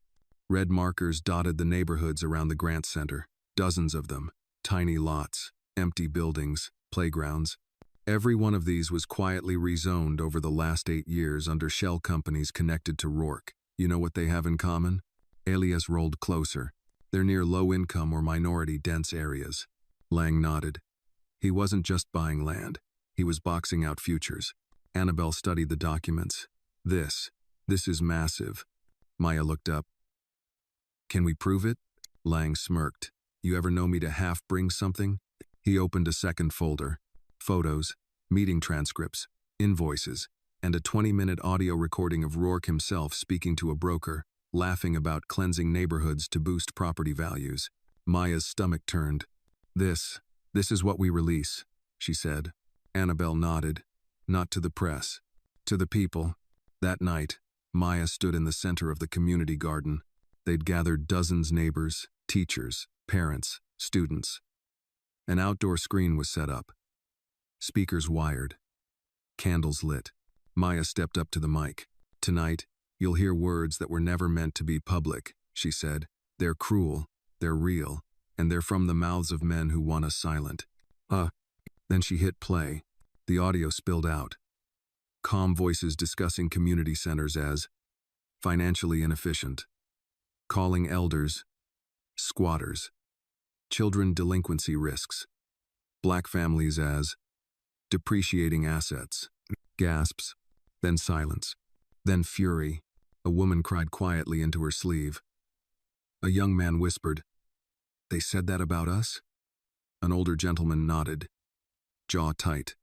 Red markers dotted the neighborhoods around the Grant Center. Dozens of them. Tiny lots, empty buildings, playgrounds. Every one of these was quietly rezoned over the last 8 years under shell companies connected to Rourke. You know what they have in common? Elias rolled closer. They're near low-income or minority-dense areas. Lang nodded. He wasn't just buying land. He was boxing out futures. Annabelle studied the documents. This is massive." Maya looked up. "Can we prove it?" Lang smirked. You ever know me to half bring something? He opened a second folder. Photos, meeting transcripts, invoices, and a 20-minute audio recording of Rourke himself speaking to a broker, laughing about cleansing neighborhoods to boost property values. Maya's stomach turned. This is what we release, she said. Annabelle nodded. Not to the press. To the people. That night, Maya stood in the center of the community garden. They'd gathered dozens neighbors, teachers, parents, students. An outdoor screen was set up. Speakers wired. Candles lit. Maya stepped up to the mic. Tonight, you'll hear words that were never meant to be public, she said. They're cruel, they're real, and they're from the mouths of men who want us silent. Then she hit play. The audio spilled out. Calm voices discussing community centers as financially inefficient, calling elders squatters, children delinquency risks, black families as depreciating assets. Gasps, then silence, then fury. A woman cried quietly into her sleeve. A young man whispered, "They said that about us?" An older gentleman nodded, jaw tight.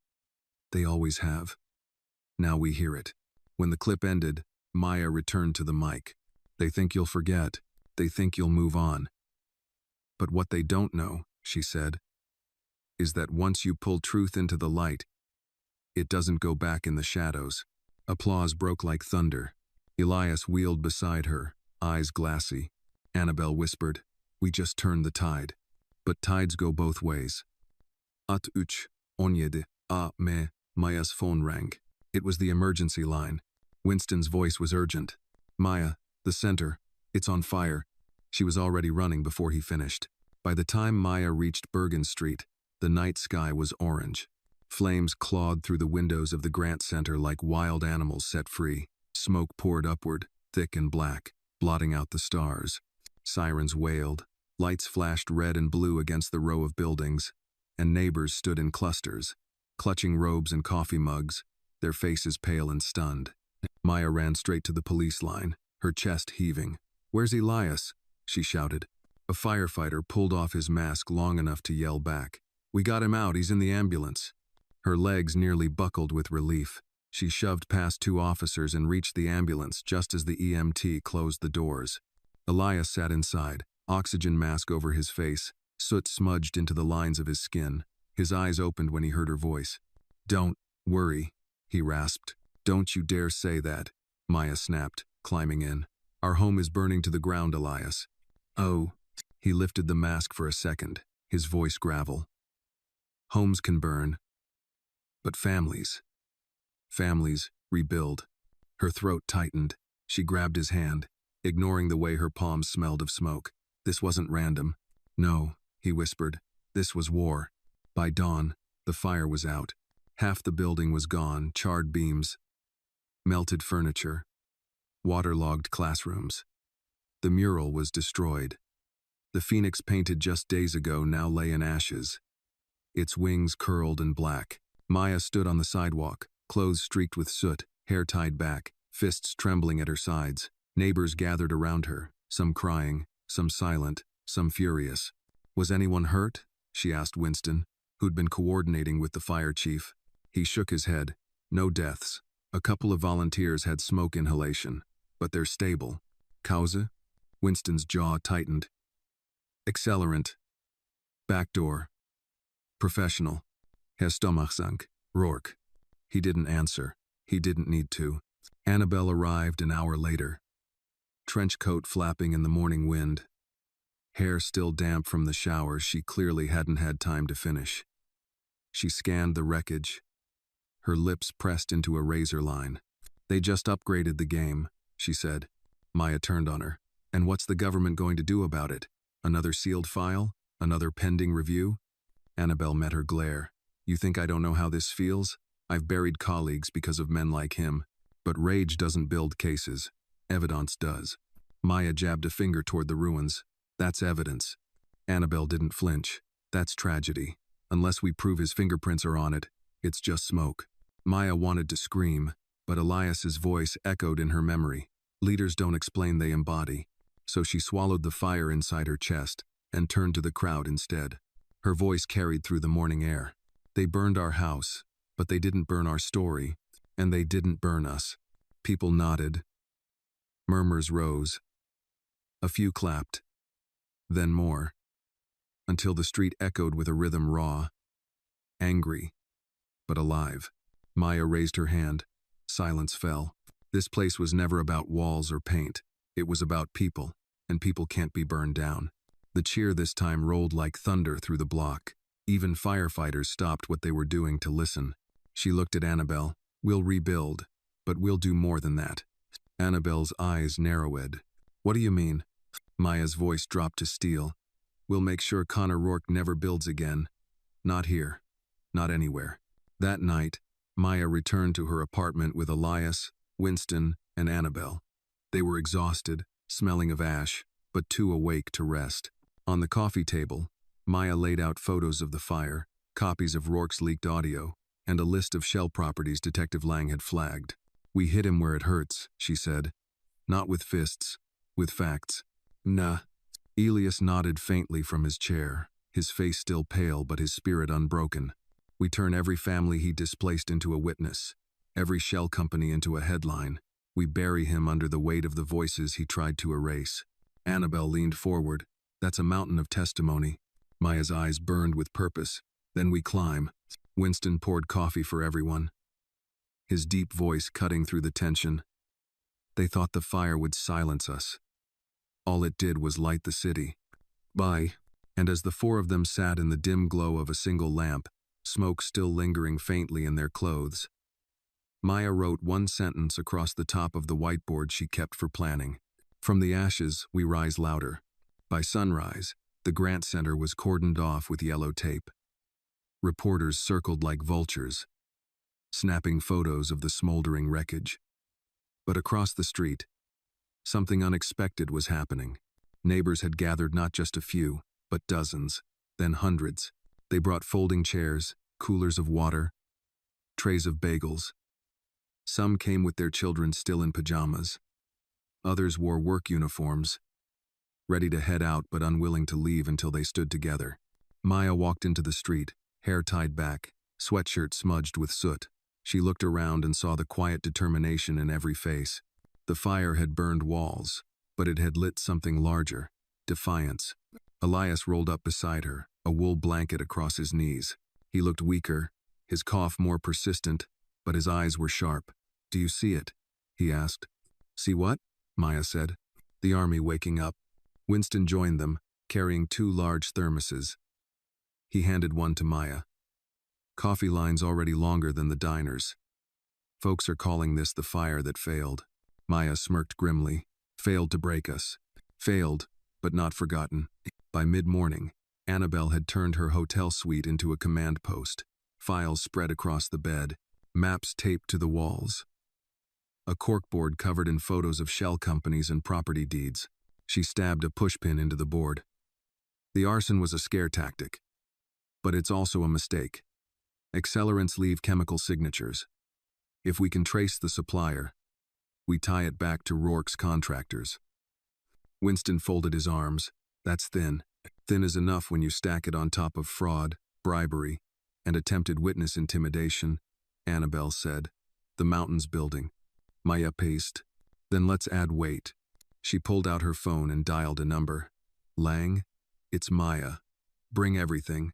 "They always have. Now we hear it." When the clip ended, Maya returned to the mic. "They think you'll forget. They think you'll move on. But what they don't know," she said, "is that once you pull truth into the light, it doesn't go back in the shadows." Applause broke like thunder. Elias wheeled beside her, eyes glassy. Annabelle whispered, "We just turned the tide. But tides go both ways." At 3:17 a.m. Maya's phone rang. It was the emergency line. Winston's voice was urgent. "Maya, the center. It's on fire." She was already running before he finished. By the time Maya reached Bergen Street, the night sky was orange. Flames clawed through the windows of the Grant Center like wild animals set free. Smoke poured upward, thick and black, blotting out the stars. Sirens wailed. Lights flashed red and blue against the row of buildings, and neighbors stood in clusters, clutching robes and coffee mugs, their faces pale and stunned. Maya ran straight to the police line, her chest heaving. "Where's Elias?" she shouted. A firefighter pulled off his mask long enough to yell back. "We got him out, he's in the ambulance." Her legs nearly buckled with relief. She shoved past two officers and reached the ambulance just as the EMT closed the doors. Elias sat inside, oxygen mask over his face, soot smudged into the lines of his skin. His eyes opened when he heard her voice. "Don't worry," he rasped. "Don't you dare say that," Maya snapped, climbing in. "Our home is burning to the ground, Elias." "Oh." He lifted the mask for a second, his voice gravel. "Homes can burn. But families rebuild." Her throat tightened. She grabbed his hand, ignoring the way her palms smelled of smoke. This wasn't random. "No," he whispered. "This was war." By dawn, the fire was out. Half the building was gone, charred beams, melted furniture, waterlogged classrooms. The mural was destroyed. The phoenix painted just days ago now lay in ashes, its wings curled and black. Maya stood on the sidewalk, clothes streaked with soot, hair tied back, fists trembling at her sides. Neighbors gathered around her, some crying, some silent, some furious. "Was anyone hurt?" she asked Winston, who'd been coordinating with the fire chief. He shook his head. "No deaths. A couple of volunteers had smoke inhalation, but they're stable." "Cause?" Winston's jaw tightened. "Accelerant. Backdoor. Professional. Herr Stomachsank. Rourke." He didn't answer. He didn't need to. Annabelle arrived an hour later. Trench coat flapping in the morning wind. Hair still damp from the shower she clearly hadn't had time to finish. She scanned the wreckage, her lips pressed into a razor line. "They just upgraded the game," she said. Maya turned on her. "And what's the government going to do about it? Another sealed file? Another pending review?" Annabelle met her glare. "You think I don't know how this feels? I've buried colleagues because of men like him. But rage doesn't build cases. Evidence does." Maya jabbed a finger toward the ruins. "That's evidence." Annabelle didn't flinch. "That's tragedy. Unless we prove his fingerprints are on it, it's just smoke." Maya wanted to scream, but Elias's voice echoed in her memory. "Leaders don't explain, they embody. so she swallowed the fire inside her chest and turned to the crowd instead. Her voice carried through the morning air. They burned our house, but they didn't burn our story, and they didn't burn us. People nodded. Murmurs rose. A few clapped. Then more. Until the street echoed with a rhythm raw, angry, but alive. Maya raised her hand. Silence fell. This place was never about walls or paint. It was about people, and people can't be burned down. The cheer this time rolled like thunder through the block. Even firefighters stopped what they were doing to listen. She looked at Annabelle. We'll rebuild, but we'll do more than that. Annabelle's eyes narrowed. What do you mean? Maya's voice dropped to steel. We'll make sure Connor Rourke never builds again. Not here. Not anywhere. That night, Maya returned to her apartment with Elias, Winston, and Annabelle. They were exhausted, smelling of ash, but too awake to rest. On the coffee table, Maya laid out photos of the fire, copies of Rourke's leaked audio, and a list of shell properties Detective Lang had flagged. We hit him where it hurts, she said. Not with fists, with facts. Nah. Elias nodded faintly from his chair, his face still pale but his spirit unbroken. We turn every family he displaced into a witness, every shell company into a headline. We bury him under the weight of the voices he tried to erase. Annabelle leaned forward. That's a mountain of testimony. Maya's eyes burned with purpose. Then we climb. Winston poured coffee for everyone, his deep voice cutting through the tension. They thought the fire would silence us. All it did was light the city. Bye. And as the four of them sat in the dim glow of a single lamp, smoke still lingering faintly in their clothes, Maya wrote one sentence across the top of the whiteboard she kept for planning. From the ashes, we rise louder. By sunrise, the Grant Center was cordoned off with yellow tape. Reporters circled like vultures, snapping photos of the smoldering wreckage. But across the street, something unexpected was happening. Neighbors had gathered not just a few, but dozens, then hundreds. They brought folding chairs, coolers of water, trays of bagels. Some came with their children still in pajamas. Others wore work uniforms, ready to head out but unwilling to leave until they stood together. Maya walked into the street, hair tied back, sweatshirt smudged with soot. She looked around and saw the quiet determination in every face. The fire had burned walls, but it had lit something larger, defiance. Elias rolled up beside her, a wool blanket across his knees. He looked weaker, his cough more persistent, but his eyes were sharp. Do you see it? He asked. See what? Maya said. The army waking up. Winston joined them, carrying 2 large thermoses. He handed one to Maya. Coffee lines already longer than the diners. Folks are calling this the fire that failed. Maya smirked grimly. Failed to break us. Failed, but not forgotten. By mid-morning, Annabelle had turned her hotel suite into a command post. Files spread across the bed, maps taped to the walls. A corkboard covered in photos of shell companies and property deeds. She stabbed a pushpin into the board. The arson was a scare tactic, but it's also a mistake. Accelerants leave chemical signatures. If we can trace the supplier, we tie it back to Rourke's contractors. Winston folded his arms. That's thin. Thin is enough when you stack it on top of fraud, bribery, and attempted witness intimidation, Annabelle said. The mountain's building. Maya paced. Then let's add weight. She pulled out her phone and dialed a number. Lang, it's Maya. Bring everything,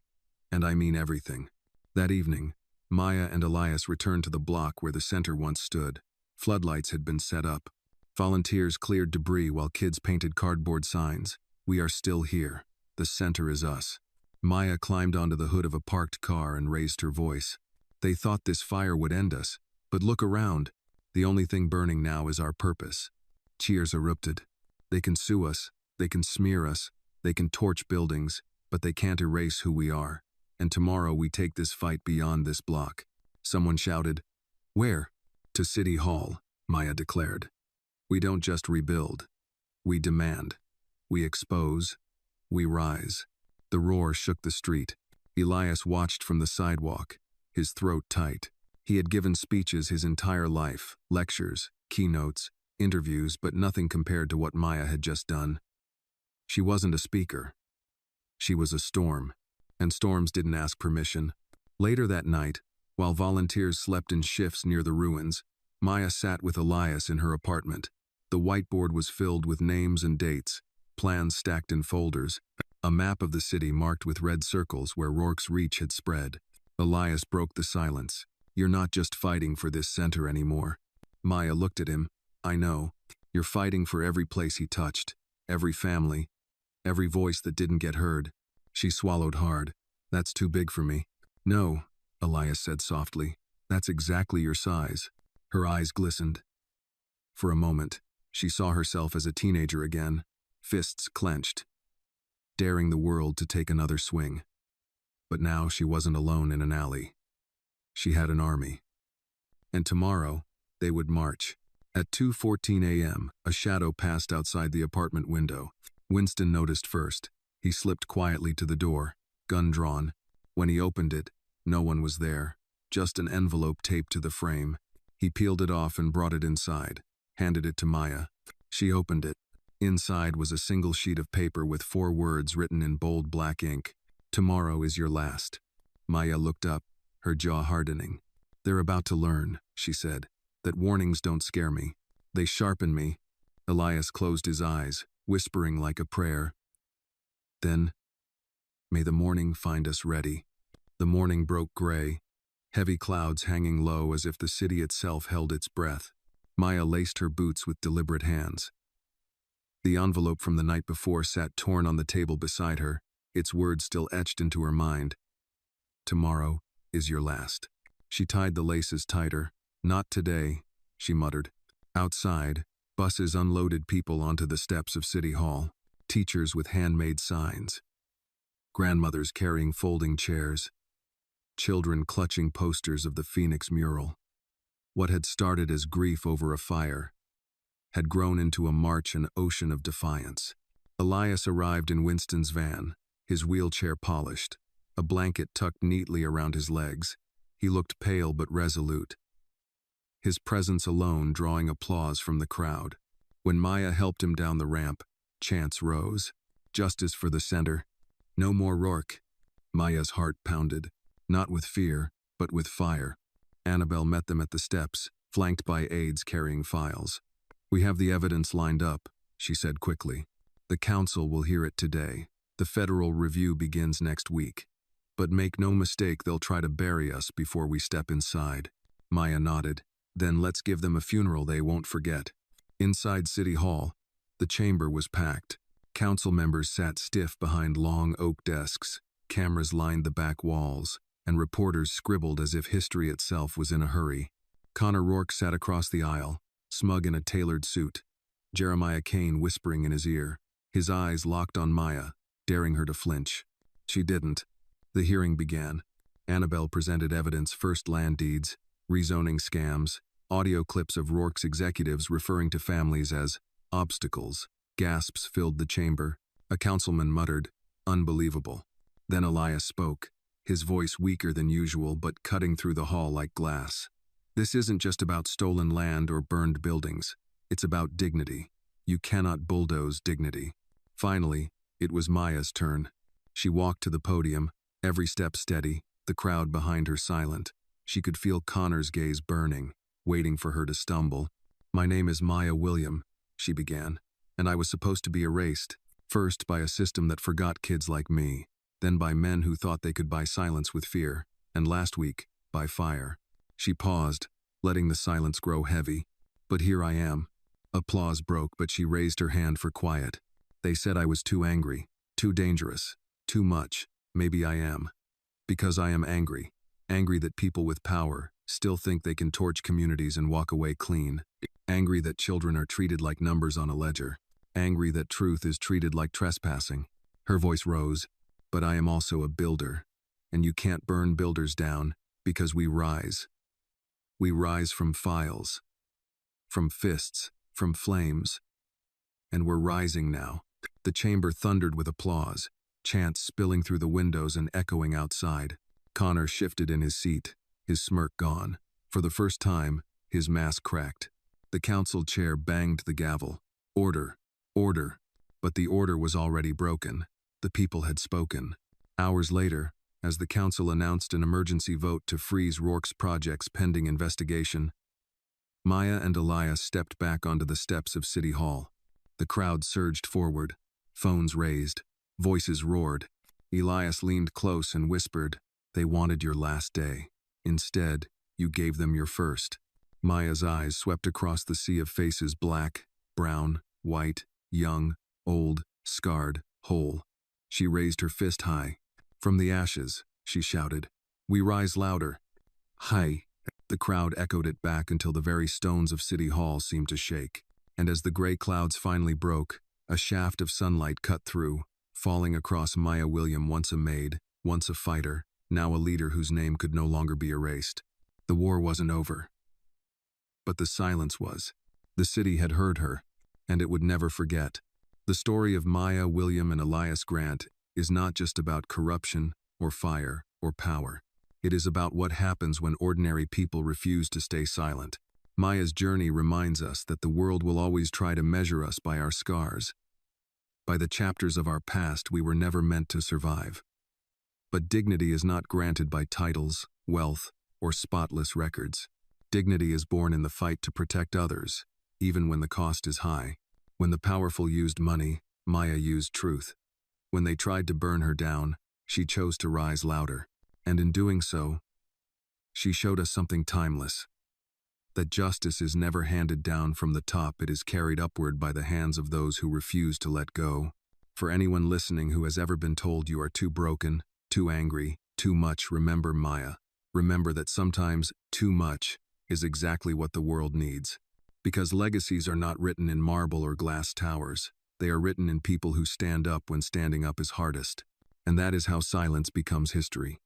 and I mean everything. That evening, Maya and Elias returned to the block where the center once stood. Floodlights had been set up. Volunteers cleared debris while kids painted cardboard signs. We are still here. The center is us. Maya climbed onto the hood of a parked car and raised her voice. They thought this fire would end us, but look around. The only thing burning now is our purpose. Cheers erupted. They can sue us, they can smear us, they can torch buildings, but they can't erase who we are. And tomorrow we take this fight beyond this block. Someone shouted. Where? To City Hall, Maya declared. We don't just rebuild. We demand. We expose. We rise. The roar shook the street. Elias watched from the sidewalk, his throat tight. He had given speeches his entire life, lectures, keynotes, interviews, but nothing compared to what Maya had just done. She wasn't a speaker. She was a storm, and storms didn't ask permission. Later that night, while volunteers slept in shifts near the ruins, Maya sat with Elias in her apartment. The whiteboard was filled with names and dates, plans stacked in folders, a map of the city marked with red circles where Rourke's reach had spread. Elias broke the silence. "You're not just fighting for this center anymore." Maya looked at him. "I know. You're fighting for every place he touched, every family, every voice that didn't get heard." She swallowed hard. "That's too big for me." "No," Elias said softly. "That's exactly your size." Her eyes glistened. For a moment, she saw herself as a teenager again, fists clenched, daring the world to take another swing. But now she wasn't alone in an alley. She had an army. And tomorrow, they would march. At 2:14 a.m., a shadow passed outside the apartment window. Winston noticed first. He slipped quietly to the door, gun drawn. When he opened it, no one was there, just an envelope taped to the frame. He peeled it off and brought it inside, handed it to Maya. She opened it. Inside was a single sheet of paper with 4 words written in bold black ink. "Tomorrow is your last." Maya looked up, her jaw hardening. "They're about to learn," she said, "that warnings don't scare me. They sharpen me." Elias closed his eyes, whispering like a prayer. Then, "May the morning find us ready." The morning broke gray, heavy clouds hanging low as if the city itself held its breath. Maya laced her boots with deliberate hands. The envelope from the night before sat torn on the table beside her, its words still etched into her mind. "Tomorrow is your last." She tied the laces tighter. "Not today," she muttered. Outside, buses unloaded people onto the steps of City Hall, teachers with handmade signs, grandmothers carrying folding chairs, children clutching posters of the Phoenix mural. What had started as grief over a fire had grown into a march and ocean of defiance. Elias arrived in Winston's van, his wheelchair polished, a blanket tucked neatly around his legs. He looked pale but resolute, his presence alone drawing applause from the crowd. When Maya helped him down the ramp, chants rose. "Justice for the center. No more Rourke." Maya's heart pounded, not with fear, but with fire. Annabelle met them at the steps, flanked by aides carrying files. "We have the evidence lined up," she said quickly. "The council will hear it today. The federal review begins next week. But make no mistake, they'll try to bury us before we step inside." Maya nodded. "Then let's give them a funeral they won't forget." Inside City Hall, the chamber was packed. Council members sat stiff behind long oak desks, cameras lined the back walls, and reporters scribbled as if history itself was in a hurry. Connor Rourke sat across the aisle, smug in a tailored suit, Jeremiah Kane whispering in his ear, his eyes locked on Maya, daring her to flinch. She didn't. The hearing began. Annabelle presented evidence: first land deeds, rezoning scams, audio clips of Rourke's executives referring to families as obstacles. Gasps filled the chamber. A councilman muttered, "Unbelievable." Then Elias spoke, his voice weaker than usual but cutting through the hall like glass. "This isn't just about stolen land or burned buildings. It's about dignity. You cannot bulldoze dignity." Finally, it was Maya's turn. She walked to the podium, every step steady, the crowd behind her silent. She could feel Connor's gaze burning, waiting for her to stumble. "My name is Maya William," she began, "and I was supposed to be erased, first by a system that forgot kids like me, then by men who thought they could buy silence with fear, and last week, by fire." She paused, letting the silence grow heavy. "But here I am." Applause broke, but she raised her hand for quiet. "They said I was too angry, too dangerous, too much. Maybe I am. Because I am angry. Angry that people with power still think they can torch communities and walk away clean. Angry that children are treated like numbers on a ledger. Angry that truth is treated like trespassing." Her voice rose. "But I am also a builder. And you can't burn builders down, because we rise. We rise from files, from fists, from flames. And we're rising now." The chamber thundered with applause, chants spilling through the windows and echoing outside. Connor shifted in his seat, his smirk gone. For the first time, his mask cracked. The council chair banged the gavel. Order, order. But the order was already broken. The people had spoken. Hours later, as the council announced an emergency vote to freeze Rourke's projects pending investigation, Maya and Elias stepped back onto the steps of City Hall. The crowd surged forward, phones raised, voices roared. Elias leaned close and whispered, "They wanted your last day. Instead, you gave them your first." Maya's eyes swept across the sea of faces, black, brown, white, young, old, scarred, whole. She raised her fist high. "From the ashes," she shouted, "we rise louder." "Hi." The crowd echoed it back until the very stones of City Hall seemed to shake. And as the gray clouds finally broke, a shaft of sunlight cut through, falling across Maya William, once a maid, once a fighter, now a leader whose name could no longer be erased. The war wasn't over. But the silence was. The city had heard her, and it would never forget. The story of Maya William and Elias Grant is not just about corruption or fire or power. It is about what happens when ordinary people refuse to stay silent. Maya's journey reminds us that the world will always try to measure us by our scars, by the chapters of our past we were never meant to survive. But dignity is not granted by titles, wealth, or spotless records. Dignity is born in the fight to protect others, even when the cost is high. When the powerful used money, Maya used truth. When they tried to burn her down, she chose to rise louder. And in doing so, she showed us something timeless. That justice is never handed down from the top, it is carried upward by the hands of those who refuse to let go. For anyone listening who has ever been told you are too broken, too angry, too much, remember Maya. Remember that sometimes too much is exactly what the world needs. Because legacies are not written in marble or glass towers. They are written in people who stand up when standing up is hardest. And that is how silence becomes history.